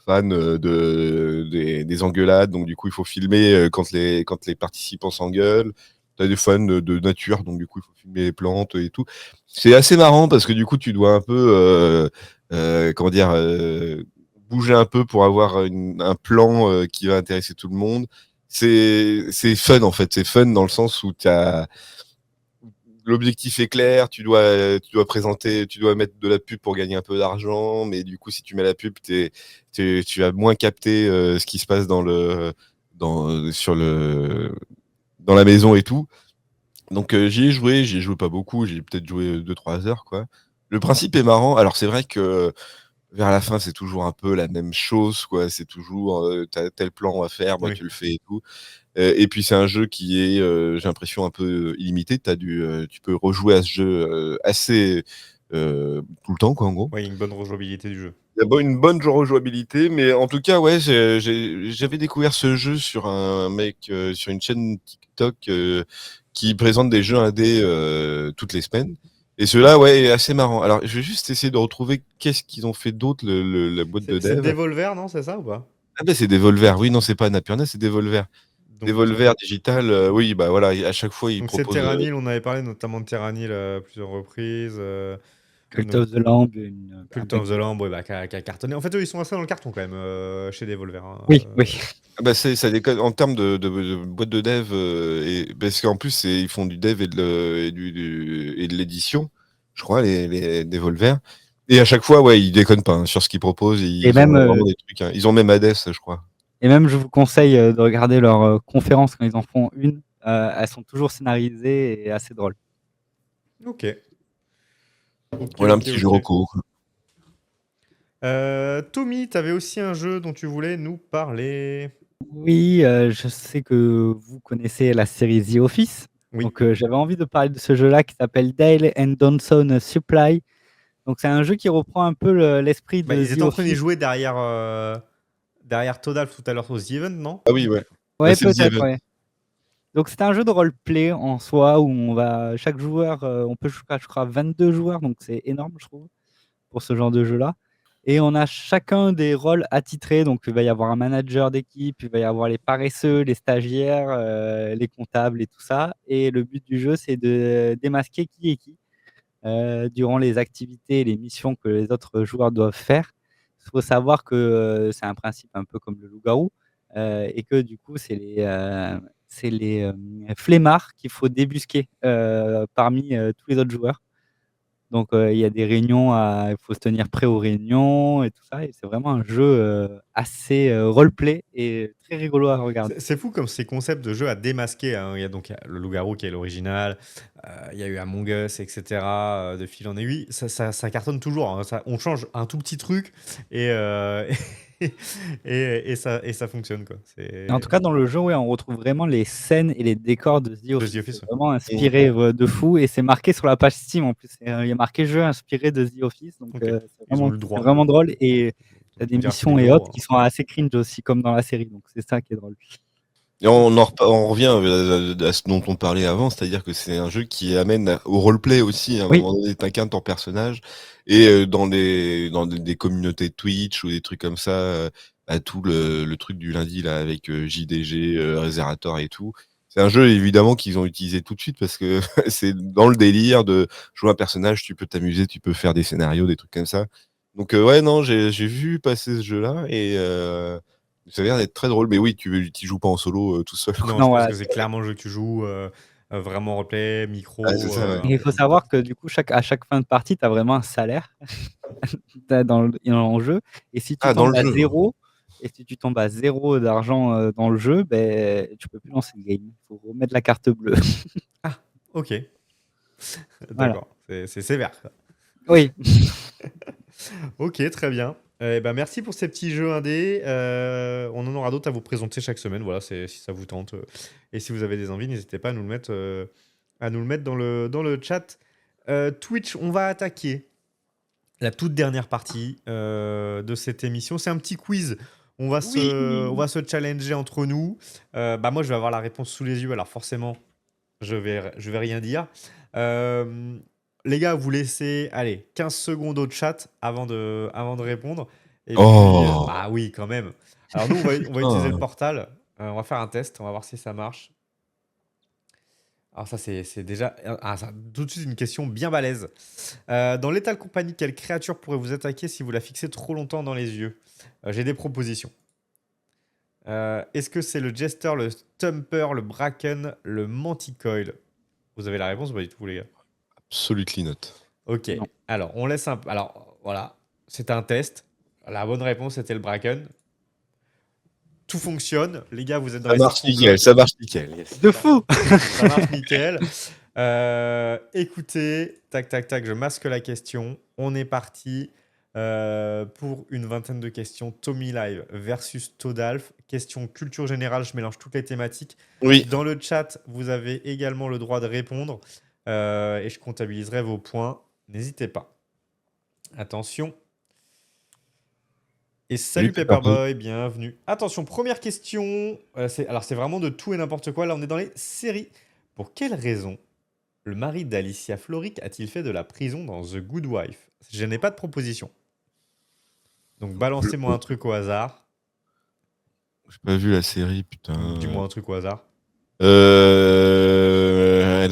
fans des engueulades, donc du coup, il faut filmer quand les participants s'engueulent. T'as des fans de nature, donc du coup, il faut filmer les plantes et tout. C'est assez marrant parce que du coup, tu dois un peu, comment dire, bouger un peu pour avoir un plan qui va intéresser tout le monde. C'est fun en fait, c'est fun dans le sens où l'objectif est clair, tu dois présenter, tu dois mettre de la pub pour gagner un peu d'argent, mais du coup si tu mets la pub, tu vas moins capter ce qui se passe dans la maison et tout. Donc j'y ai joué pas beaucoup, j'ai peut-être joué 2-3 heures quoi. Le principe est marrant. Alors c'est vrai que vers la fin, c'est toujours un peu la même chose, quoi. C'est toujours, t'as tel plan à faire, moi Oui. tu le fais et tout. Et puis c'est un jeu qui est, j'ai l'impression un peu illimité. Tu peux rejouer à ce jeu assez tout le temps, quoi, en gros. Ouais, il y a une bonne rejouabilité du jeu. Il y a une bonne rejouabilité, mais en tout cas, ouais, j'avais découvert ce jeu sur un mec, sur une chaîne TikTok qui présente des jeux indés toutes les semaines. Et celui-là, ouais, est assez marrant. Alors, je vais juste essayer de retrouver qu'est-ce qu'ils ont fait d'autre, la boîte de C'est dev. Devolver, non? C'est ça ou pas? Ah ben c'est Devolver. Oui, non, c'est pas Annapurna, c'est Devolver. Donc, Devolver Digital, oui, bah voilà, à chaque fois, ils donc c'est proposent. Terranil, on avait parlé notamment de Terranil à plusieurs reprises. Cult Donc, of the Lamb, Cult of the Lamb, ouais, bah, qui a cartonné. En fait, eux, ils sont assez dans le carton quand même chez Devolver, hein. Oui, oui. Ah bah ça déconne en termes de boîte de dev, et parce qu'en plus, ils font du dev et de l'édition, je crois, les Devolver. Et à chaque fois, ouais, ils déconnent pas hein, sur ce qu'ils proposent. Et Ils ont même, vraiment des trucs, hein. Ils ont même Hades, je crois. je vous conseille de regarder leurs conférences quand ils en font une. Elles sont toujours scénarisées et assez drôles. Ok. Voilà un petit jeu reco. Tommy, tu avais aussi un jeu dont tu voulais nous parler. Oui, je sais que vous connaissez la série The Office. Oui. Donc, j'avais envie de parler de ce jeu-là qui s'appelle Dale and Johnson Supply. Donc, c'est un jeu qui reprend un peu l'esprit Bah, de ils The étaient en train d'y Office. jouer derrière Todalf tout à l'heure au The Event, non? Ah oui, ouais. Bah, Ouais, c'est le The peut-être, Event. ouais. Donc, c'est un jeu de roleplay en soi où chaque joueur, on peut jouer à, je crois, 22 joueurs. Donc, c'est énorme, je trouve, pour ce genre de jeu-là. Et on a chacun des rôles attitrés. Donc, il va y avoir un manager d'équipe, il va y avoir les paresseux, les stagiaires, les comptables et tout ça. Et le but du jeu, c'est de démasquer qui est qui durant les activités et les missions que les autres joueurs doivent faire. Il faut savoir que c'est un principe un peu comme le loup-garou. et que du coup, c'est les flemmards qu'il faut débusquer parmi tous les autres joueurs. Donc, il y a des réunions, il faut se tenir prêt aux réunions et tout ça. Et c'est vraiment un jeu assez roleplay et très rigolo à regarder. C'est fou comme ces concepts de jeux à démasquer, hein. Il y a le Loup-garou qui est l'original, il y a eu Among Us, etc. De fil en aiguille. Ça cartonne toujours, hein. On change un tout petit truc et, et ça fonctionne, quoi. Et en tout cas, dans le jeu, ouais, on retrouve vraiment les scènes et les décors de The De Office. The Office, C'est ouais. vraiment inspiré de fou et c'est marqué sur la page Steam en plus. Il y a marqué jeu inspiré de The Office, donc Ok. c'est Ils ont eu le c'est droit. vraiment drôle et t'as des On dirait un peu des missions et blaireaux, autres qui hein. sont assez cringe aussi, comme dans la série. Donc c'est ça qui est drôle. Et on revient à ce dont on parlait avant, c'est-à-dire que c'est un jeu qui amène au roleplay aussi. À un Oui. moment donné, t'incarnes ton personnage et dans des communautés Twitch ou des trucs comme ça, tout le truc du lundi là avec JDG, Résérator et tout. C'est un jeu évidemment qu'ils ont utilisé tout de suite parce que c'est dans le délire de jouer un personnage, tu peux t'amuser, tu peux faire des scénarios, des trucs comme ça. Donc ouais, non, j'ai vu passer ce jeu-là et ça a l'air d'être très drôle. Mais oui, tu joues pas en solo tout seul. Non, Non, je pense voilà, que c'est clairement le jeu que tu joues, vraiment replay, micro. Ah, c'est ça, ouais. Et il faut savoir que du coup, à chaque fin de partie, tu as vraiment un salaire en jeu. Et si tu Ah, dans tombes le à jeu. zéro, et si tu tombes à zéro d'argent dans le jeu, ben, tu peux plus lancer le game. Il faut remettre la carte bleue. Ah, ok. Voilà. D'accord. C'est sévère, quoi. Oui. Ok, très bien. Ben, merci pour ces petits jeux indés. On en aura d'autres à vous présenter chaque semaine. Voilà, si ça vous tente. Et si vous avez des envies, n'hésitez pas à nous le mettre dans le chat. Twitch, on va attaquer la toute dernière partie de cette émission. C'est un petit quiz. On va se challenger entre nous. Moi, je vais avoir la réponse sous les yeux. Alors forcément, je vais rien dire. Les gars, vous laissez, allez, 15 secondes au chat avant de répondre. Et puis, Oh. bah oui, quand même. Alors nous, on va utiliser le Putain. portal. On va faire un test. On va voir si ça marche. Alors ça, c'est déjà tout de suite une question bien balèze. Dans Lethal Company, quelle créature pourrait vous attaquer si vous la fixez trop longtemps dans les yeux? J'ai des propositions. Est-ce que c'est le Jester, le Stumper, le Bracken, le Manticoil? Vous avez la réponse ou pas du tout, les gars? Absolutely not. Ok, Non. alors on laisse un peu. Alors voilà, c'était un test. La bonne réponse c'était le Bracken. Tout fonctionne. Les gars, vous êtes dans Ça les marche circons nickel, bleus. ça marche nickel. Yes. De fou. Ça marche nickel. Écoutez, tac, tac, tac, je masque la question. On est parti pour une vingtaine de questions. Tommy Live versus Todalf. Question culture générale, je mélange toutes les thématiques. Oui. Dans le chat, vous avez également le droit de répondre et je comptabiliserai vos points. N'hésitez pas. Attention. Et salut Paperboy, bienvenue. Attention, première question. C'est vraiment de tout et n'importe quoi. Là, on est dans les séries. Pour quelle raison le mari d'Alicia Florrick a-t-il fait de la prison dans The Good Wife? Je n'ai pas de proposition. Donc balancez-moi un truc au hasard. J'ai pas vu la série, putain. Dis-moi un truc au hasard. Elle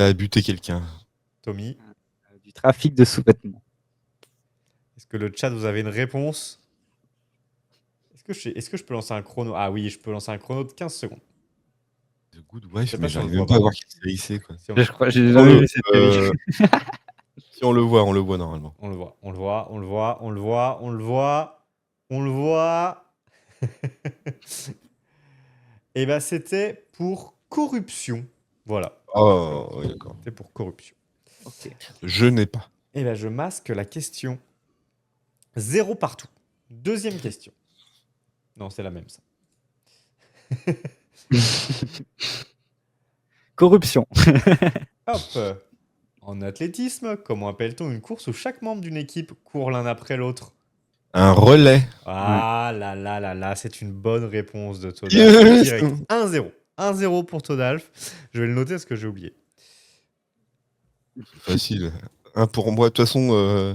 a buté quelqu'un. Tommy, Du trafic de sous-vêtements. est-ce que le chat, vous avez une réponse? Est-ce que je peux lancer un chrono? Ah oui, je peux lancer un chrono de 15 secondes. The Good Je Wife, sais pas mais si on le j'arrive voit même pas à par voir contre. quelle série c'est, quoi. Si on, Je crois, j'ai On jamais le- vu cette série. Si on le voit normalement. on le voit, on le voit, on le voit, on le voit, on le voit, on le voit. Et ben c'était pour corruption. Voilà. Oh, oui, d'accord. C'était pour corruption. Ok. Je n'ai pas. Et ben je masque la question. 0 partout. Deuxième question. Non, c'est la même ça. Corruption. Hop. En athlétisme, comment appelle-t-on une course où chaque membre d'une équipe court l'un après l'autre? Un relais. Ah là là là là, c'est une bonne réponse de Todalf. Yes. Direct. 1-0. 1-0 pour Todalf. Je vais le noter parce que j'ai oublié. Facile. Un pour moi. De toute façon,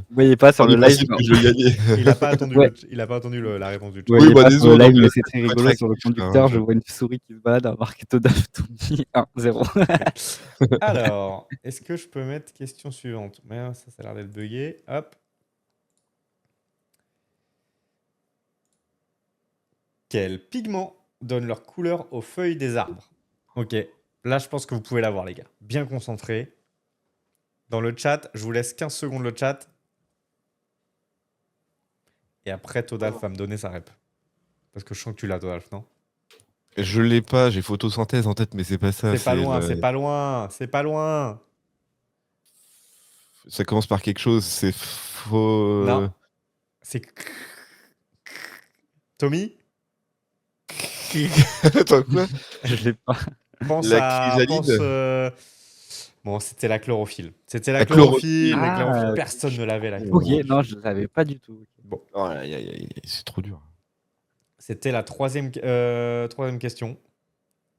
Vous voyez pas sur on le est live. principe que je vais gagner. Il n'a pas attendu, Ouais. la réponse du chat. Vous voyez Oui, bah, pas sur désolé, le live, non, mais mais là, c'est très faut être rigolo. Sur le réactif, là, conducteur, hein, je vois une souris qui se balade à marquer Todaf Tommy 1-0. Alors, est-ce que je peux mettre question suivante? Mais ça a l'air d'être bugué. Hop. Quel pigment donnent leur couleur aux feuilles des arbres. Ok, là je pense que vous pouvez l'avoir les gars. Bien concentrés. Dans le chat, je vous laisse 15 secondes le chat. Et après, Todalf va me donner sa rep. Parce que je sens que tu l'as, Todalf, non? Je l'ai pas, j'ai photosynthèse en tête, mais c'est pas ça. C'est pas loin, le- c'est pas loin, c'est pas loin. Ça commence par quelque chose, c'est faux. Non. C'est... Tommy, Attends, quoi? Je l'ai pas. pense La à... chrysalide. Pense, bon, c'était la chlorophylle. C'était la La chlorophylle. chlorophylle. La chlorophylle, Ah, personne ne l'avait, la Ok, chlorophylle. non, je ne savais pas du tout. Bon, Oh, aïe, aïe, aïe, c'est trop dur. c'était la troisième question.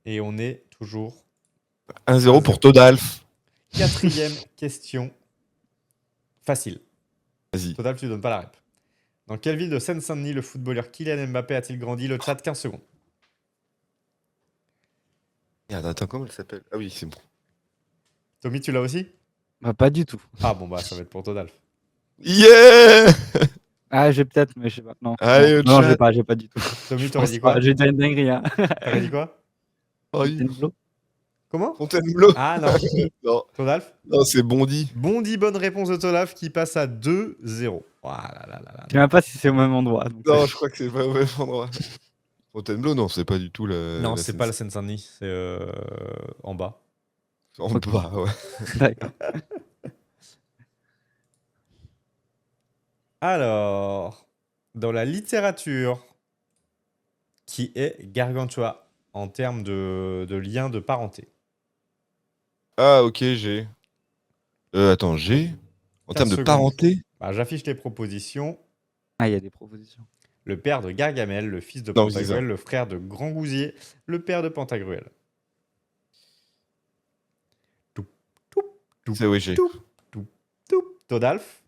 Et on est toujours 1-0 pour Todalf. quatrième question. Facile. Vas-y. Total, tu donnes pas la rep. Dans quelle ville de Seine-Saint-Denis le footballeur Kylian Mbappé a-t-il grandi? Le chat, 15 secondes. Merde, attends, comment elle s'appelle? Ah oui, c'est bon. Tommy, tu l'as aussi? Bah, pas du tout. Ah bon, bah ça va être pour Todalf. Yeah! Ah, j'ai peut-être, mais je sais pas. Non, Allez, au non, chat. j'ai pas du tout. Tommy, Je t'aurais pense dit pas, quoi? j'ai dit une dinguerie. Hein. T'aurais dit quoi? Oh, oui. Fontainebleau. Comment? Fontainebleau. Ah non. Non, Todalf? non, c'est Bondy. Bondy, bonne réponse de Todalf qui passe à 2-0. Voilà, là, là, là. Je sais même pas si c'est au même endroit. Donc, Non, je crois que c'est pas au même endroit. Fontainebleau, non, c'est pas du tout la. Non, la c'est Seine- pas la Seine-Saint-Denis, c'est en bas. En bas, ouais. D'accord. Alors, dans la littérature, qui est Gargantua en termes de lien de parenté? Ah, ok, j'ai. Attends, j'ai. En 15 termes de secondes. parenté? Bah, j'affiche les propositions. Ah, il y a des propositions. Le père de Gargamel, le fils de Non, c'est Pantagruel, ça. le frère de Grand Gousier, le père de Pantagruel. C'est oui, j'ai. Todalf?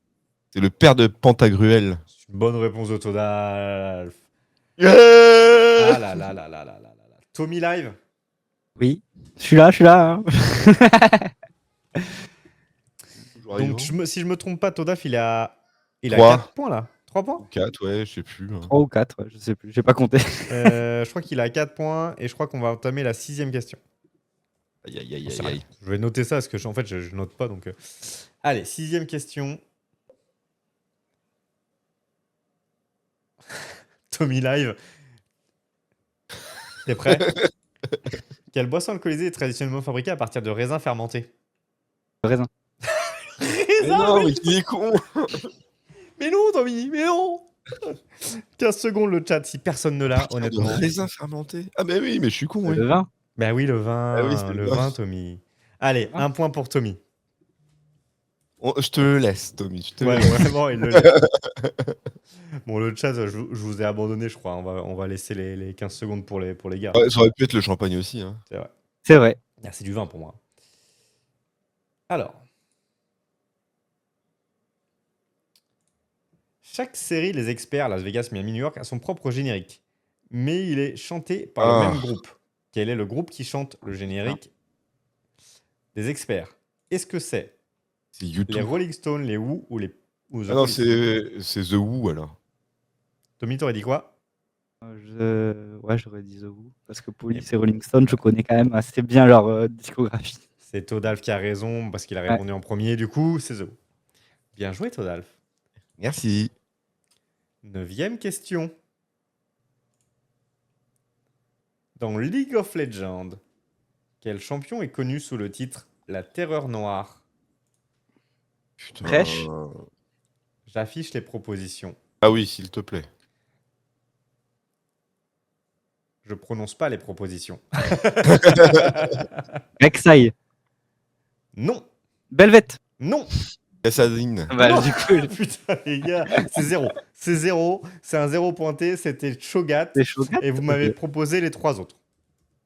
C'est le père de Pantagruel. C'est une bonne réponse de Todalf. Yeah! Ah là là là là là là là là. Tommy Live? Oui, je suis là. Hein. Toujours Donc, arrivant. si je me trompe pas, Todalf, il a Trois. 4 points là. 3 points? 4, ouais, je sais plus. 3 ou 4, je sais plus, j'ai pas compté. Je crois qu'il a 4 points et je crois qu'on va entamer la 6e question. Aïe, aïe, aïe, J'en sais aïe, rien. aïe. Je vais noter ça parce que en fait, je note pas. Donc, allez, 6e question. Tommy Live. T'es prêt? Quelle boisson alcoolisée est traditionnellement fabriquée à partir de raisins fermentés? Raisin. Mais non, mais qui est con! Mais non, Tommy, mais non. 15 secondes le chat si personne ne l'a, De honnêtement. raisin fermenté? Ah, bah oui, mais je suis con, oui. Le vin. Bah oui, le vin, Ah oui, c'est le le vin, vin. Tommy. Allez, Ah. 1 point pour Tommy. Je te le laisse, Tommy. Je te Ouais, le laisse. vraiment, il le laisse. Bon, le chat, je vous ai abandonné, je crois. On va laisser les 15 secondes pour les gars. Ouais, ça aurait pu être le champagne aussi. Hein. C'est vrai. C'est vrai. Ah, c'est du vin pour moi. Alors. Chaque série Les Experts, Las Vegas, Miami, New York, a son propre générique. Mais il est chanté par le même groupe. Quel est le groupe qui chante le générique des Experts? Est-ce que c'est C'est YouTube. les Rolling Stones, les Who ou les ou The Ah non, Police? c'est The Who alors. Tommy, t'aurais dit quoi? Ouais, j'aurais dit The Who. Parce que Police et Rolling Stone, je connais quand même assez bien leur discographie. C'est Todalf qui a raison parce qu'il a répondu en premier. Du coup, c'est The Who. Bien joué, Todalf. Merci. 9e question. Dans League of Legends, quel champion est connu sous le titre La Terreur Noire? Putain. Fresh. J'affiche les propositions. Ah oui, s'il te plaît. Je prononce pas les propositions. Rek'Sai. Non, Belvet. non. Cassadine. Bah, Non. du coup, Putain, les gars, c'est 0. C'est 0. C'est un 0 pointé. C'était Cho'Gath. c'est chaud. Et vous m'avez proposé les 3 autres.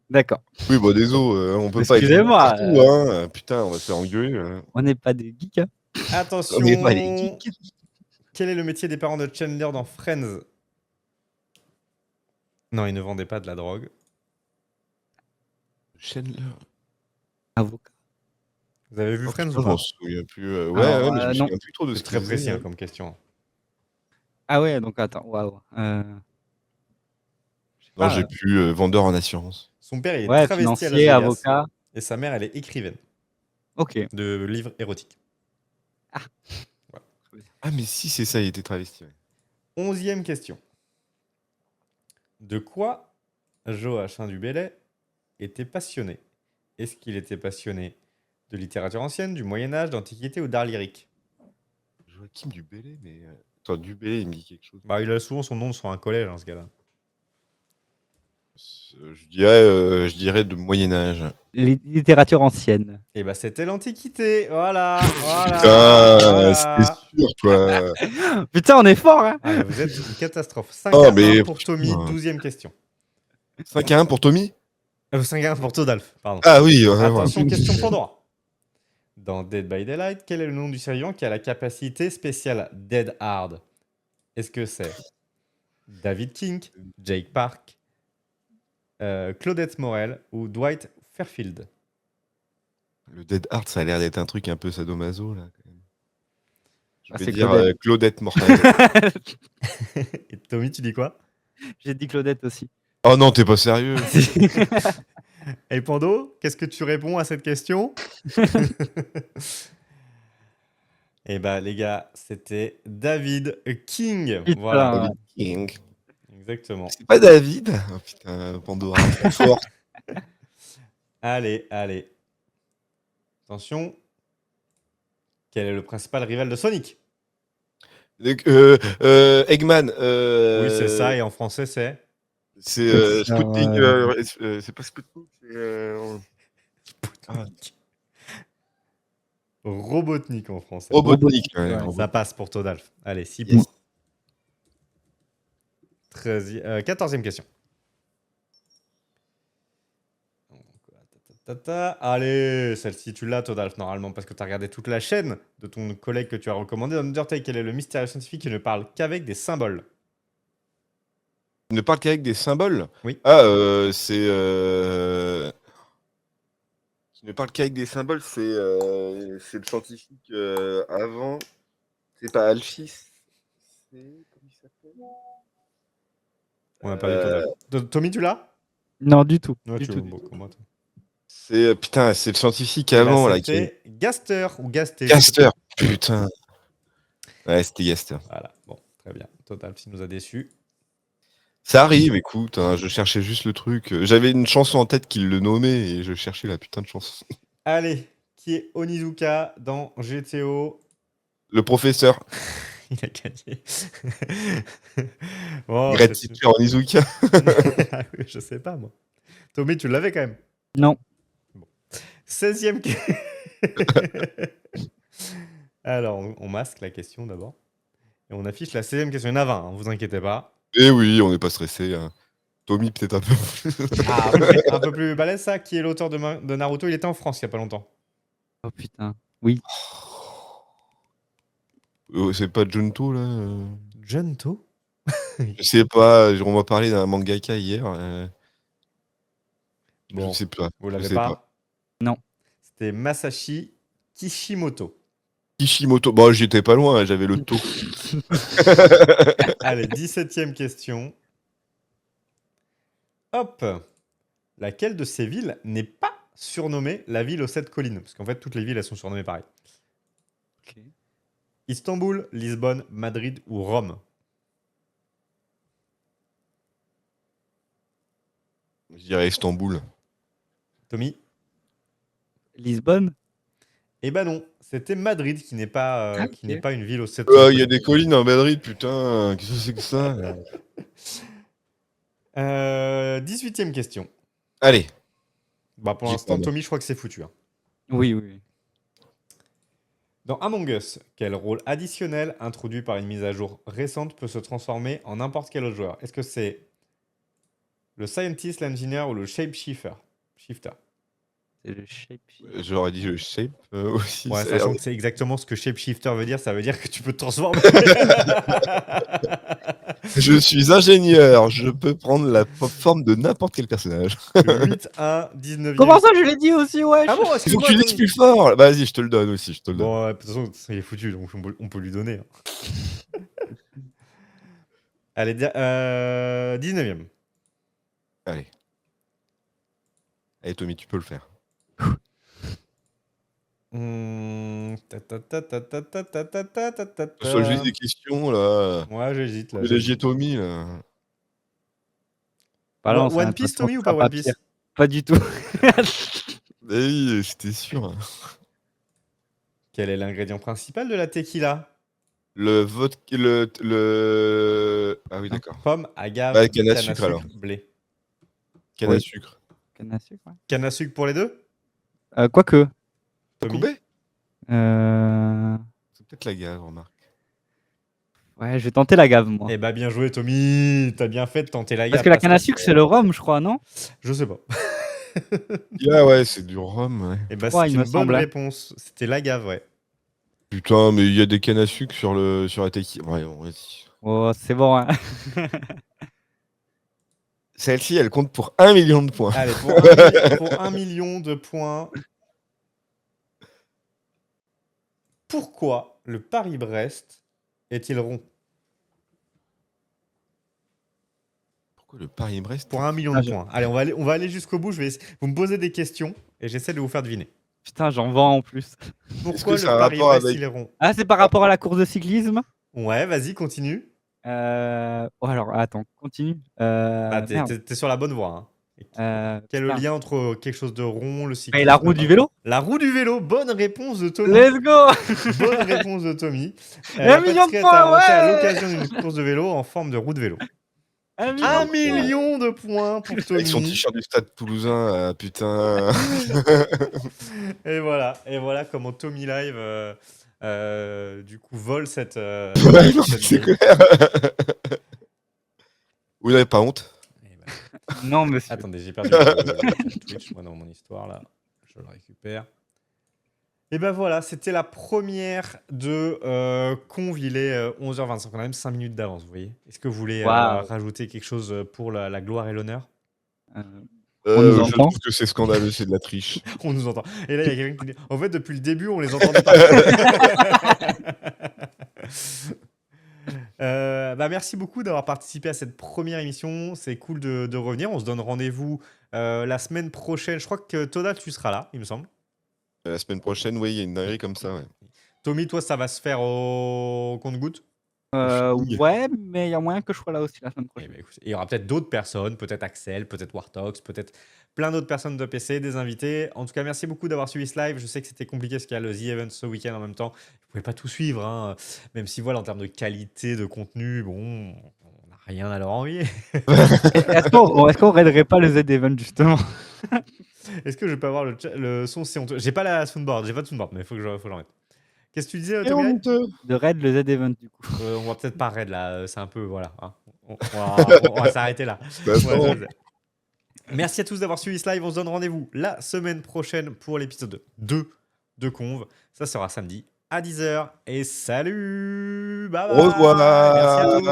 D'accord. Oui, bon, désolé, on peut pas être Excusez-moi, partout, hein. Putain, on va se faire engueuler. On n'est pas des geeks. Hein. Attention. On n'est pas les geeks. Quel est le métier des parents de Chandler dans Friends? Non, ils ne vendaient pas de la drogue. Chandler. Avocat. Vous avez vu Oh, Friends putain, ou je pas? m'en souviens plus. Ouais, Alors, mais je me non. souviens plus trop de ce C'est très qu'il précis faisait, hein, comme question. Ah ouais, donc attends, waouh. Non, Ah, j'ai plus vendeur en assurance. Son père, il est ouais, travesti à Las financier, Vegas. avocat. Et sa mère, elle est écrivaine Ok. de livres érotiques. Ah, mais si, c'est ça, il était travesti. Ouais. 11e question. De quoi Joachim du Bellay était passionné? Est-ce qu'il était passionné de littérature ancienne, du Moyen-Âge, d'Antiquité ou d'art lyrique? Joachim Dubélé, mais. Attends, Dubélé, il me dit quelque chose. Bah, il a souvent son nom sur un collège, hein, ce gars-là. Je dirais de Moyen-Âge. Littérature ancienne. Et bah, c'était l'Antiquité. Voilà, Putain, c'était voilà. sûr, toi. Putain, on est fort, hein. Ah, mais vous êtes une catastrophe. 5 Oh, à 1 mais pour Tommy, putain. 12e question. 5-1 pour Tommy 5 à 1 pour Todalf, pardon. Ah oui, ouais, ouais. Attention, question Pandora. Dans Dead by Daylight, quel est le nom du survivant qui a la capacité spéciale Dead Hard? Est-ce que c'est David King, Jake Park, Claudette Morel ou Dwight Fairfield? Le Dead Heart, ça a l'air d'être un truc un peu sadomaso, là. Quand même. Je Ah, vais c'est dire Claudette. Claudette Morel. Et Tommy, tu dis quoi? J'ai dit Claudette aussi. Oh non, t'es pas sérieux. Et Pando, qu'est-ce que tu réponds à cette question? Eh bah les gars, c'était David King. Putain. Voilà, David King. exactement. C'est pas David Oh putain, Pandora, trop fort. Allez, allez. Attention. Quel est le principal rival de Sonic? Eggman. Oui, c'est ça, et en français, c'est C'est Professeur, Sputnik. C'est pas Sputnik, c'est. Ah, Robotnik en français. Robotnik. Ouais. Ouais, Ça Robotnik. passe pour Todalf. Allez, 6 Yes. points. 14e question. Allez, celle-ci, tu l'as, Todalf, normalement, parce que tu as regardé toute la chaîne de ton collègue que tu as recommandé. Dans Undertale, quel est le mystérieux scientifique qui ne parle qu'avec des symboles? Il ne parle qu'avec des symboles. Oui. Ah, c'est. Qui ne parle qu'avec des symboles, c'est le scientifique avant. C'est pas Alphys. C'est. Comment il s'appelle On a perdu Todalf. Tommy, tu l'as? Non, du tout. Ouais, Du tu tout, vois, du bon, tout. comme moi, toi. C'est putain, c'est le scientifique Eh ben, avant là. Qui... c'était Gaster ou Gasté. je sais Caster. Putain. Ouais, c'était Gaster. pas. Voilà, bon, très bien. Todalf, il nous a déçus. Ça arrive, écoute, hein, je cherchais juste le truc. J'avais une chanson en tête qui le nommait et je cherchais la putain de chanson. Allez, qui est Onizuka dans GTO? Le professeur. Il a gagné. Bon, Great c'est- Teacher Onizuka. Ah oui, je sais pas, moi. Tommy, tu l'avais quand même. Non. 16e. Alors, on masque la question d'abord. Et on affiche la 16e question. Il y en a 20, hein, vous inquiétez pas. Eh oui, on n'est pas stressé. Hein. Tommy, peut-être un peu plus. Ah, un peu plus balèze, ça. Qui est l'auteur de Naruto? Il était en France il y a pas longtemps. Oh putain. Oui. C'est pas Junto, là Junto? Je sais pas, on m'a parlé d'un mangaka hier. Bon, je sais pas. vous je l'avez sais pas? Non. C'était Masashi Kishimoto. Kishimoto. Bon, j'étais pas loin, hein, j'avais le taux. Allez, 17e question. Hop. Laquelle de ces villes n'est pas surnommée la ville aux 7 collines? Parce qu'en fait, toutes les villes, elles sont surnommées pareil. Ok. Istanbul, Lisbonne, Madrid ou Rome? Je dirais Istanbul. Tommy? Lisbonne. Eh ben non, c'était Madrid qui n'est pas, Ah, qui ok. n'est pas une ville aux 7 Il y a des collines en Madrid, putain. Qu'est-ce que c'est que ça 18e question. Allez. Bah, pour J'ai l'instant, pas, moi. Tommy, je crois que c'est foutu. Hein. Oui, oui. Dans Among Us, quel rôle additionnel introduit par une mise à jour récente peut se transformer en n'importe quel autre joueur? Est-ce que c'est le scientist, l'engineer ou le shapeshifter? Shifter. C'est le shape. J'aurais dit le shape aussi. Ouais, ça a l'air sachant de- que c'est exactement ce que shapeshifter veut dire, ça veut dire que tu peux te transformer. Je suis ingénieur, je peux prendre la forme de n'importe quel personnage. 8-1, 19e. Comment ça, je l'ai dit aussi, ouais. Ah bon, Il faut que excuse-moi. tu dises Tommy. plus fort. Vas-y, je te le donne aussi, je te le donne. Bon, de toute façon, il est foutu, donc on peut lui donner. Hein. Allez, 19e. Allez. Allez, Tommy, tu peux le faire. Solve juste des questions, là. Ouais, j'hésite là. Privilégier Tommy, là. Balance, One hein, de toute Piece, façon, Tommy, ce ou sera pas One Piece? pire. Pas du tout. Mais oui, c'était sûr. Quel est l'ingrédient principal de la tequila? Le vote. Ah oui, d'accord. Pomme, agave, Ouais, canne à canne à sucre, sucre, alors. blé. Canne Oui. à sucre. Canne à sucre, ouais. Canne à sucre pour les deux? Quoique. Tommy? Koubé Euh... C'est peut-être la gave, remarque. Ouais, je vais tenter la gave, moi. Eh bah bien joué, Tommy. T'as bien fait de tenter la Parce gave. que la canne à sucre, c'est le rhum, je crois, non? Je sais pas. Ah ouais, c'est du rhum, ouais. Eh bah Ouais, c'est il me une bonne semble, hein. réponse. C'était l'agave, ouais. Putain, mais il y a des cannes à sucre sur la tequila. Ouais, bon, vas-y. Oh, c'est bon, hein. Celle-ci, elle compte pour 1 million de points. Allez, pour 1 million de points. Pourquoi le Paris-Brest est-il rond? Pourquoi le Paris-Brest Pour 1 million Ah, de points. Allez, on va aller jusqu'au bout. Vous me posez des questions et j'essaie de vous faire deviner. Putain, j'en vends en plus. Pourquoi c'est le un rapport Paris-Brest avec- il est rond? Ah, c'est par rapport à la course de cyclisme? Ouais, vas-y, continue. Oh, alors, attends, continue. Bah, Merde. t'es sur la bonne voie, hein. Quel est le Putain. lien entre quelque chose de rond, le cyclisme? Et la roue du vélo? La roue du vélo. Bonne réponse de Tommy. Let's go! Bonne réponse de Tommy. Un million de Patrick a points, inventé à ouais! l'occasion d'une course de vélo en forme de roue de vélo. 1 million 1 de points. million de points pour Avec son Tommy. t-shirt du stade toulousain, putain. Et voilà comment Tommy Live du coup vole cette. Ouais, non, cette c'est game. clair. Vous n'avez pas honte? Et bah, Non, monsieur. attendez, j'ai perdu le Twitch, moi, dans mon histoire, là. Je le récupère. Et ben voilà, c'était la première de Conv. Il est 11h25. On a même 5 minutes d'avance, vous voyez. Est-ce que vous voulez Waouh. rajouter quelque chose pour la gloire et l'honneur? On nous Je entend trouve que c'est scandaleux, c'est de la triche. On nous entend. Et là, il y a quelqu'un qui dit en fait, depuis le début, on les entendait pas. Bah, merci beaucoup d'avoir participé à cette première émission. C'est cool de revenir. On se donne rendez-vous la semaine prochaine. Je crois que Toda, tu seras là, il me semble. La semaine prochaine, oui, il y a une dinguerie comme ça, ouais. Tommy, toi, ça va se faire au compte-gouttes? Ouais, mais il y a moyen que je sois là aussi la semaine Eh prochaine. ben, écoute, il y aura peut-être d'autres personnes, peut-être Axel, peut-être Wartox, peut-être plein d'autres personnes de PC, des invités. En tout cas, merci beaucoup d'avoir suivi ce live. Je sais que c'était compliqué parce qu'il y a le The Event ce week-end en même temps. Vous pouvez pas tout suivre, hein. Même si voilà, en termes de qualité de contenu, bon, on n'a rien à leur envier. Est-ce qu'on raiderait pas le Z-Event justement? Est-ce que je peux avoir le son? C'est honteux. J'ai pas la soundboard, j'ai pas de soundboard, mais il faut que j'en mette. Qu'est-ce que tu disais, Tommy Live? De raid le Z-Event du coup. On va peut-être pas raid là, c'est un peu, voilà, hein. On va s'arrêter là. Merci à tous d'avoir suivi ce live. On se donne rendez-vous la semaine prochaine pour l'épisode 2 de Conv. Ça sera samedi à 10h. Et salut! Bye bye! Au revoir. Merci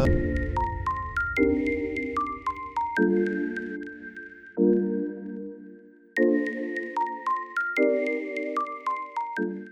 à tous!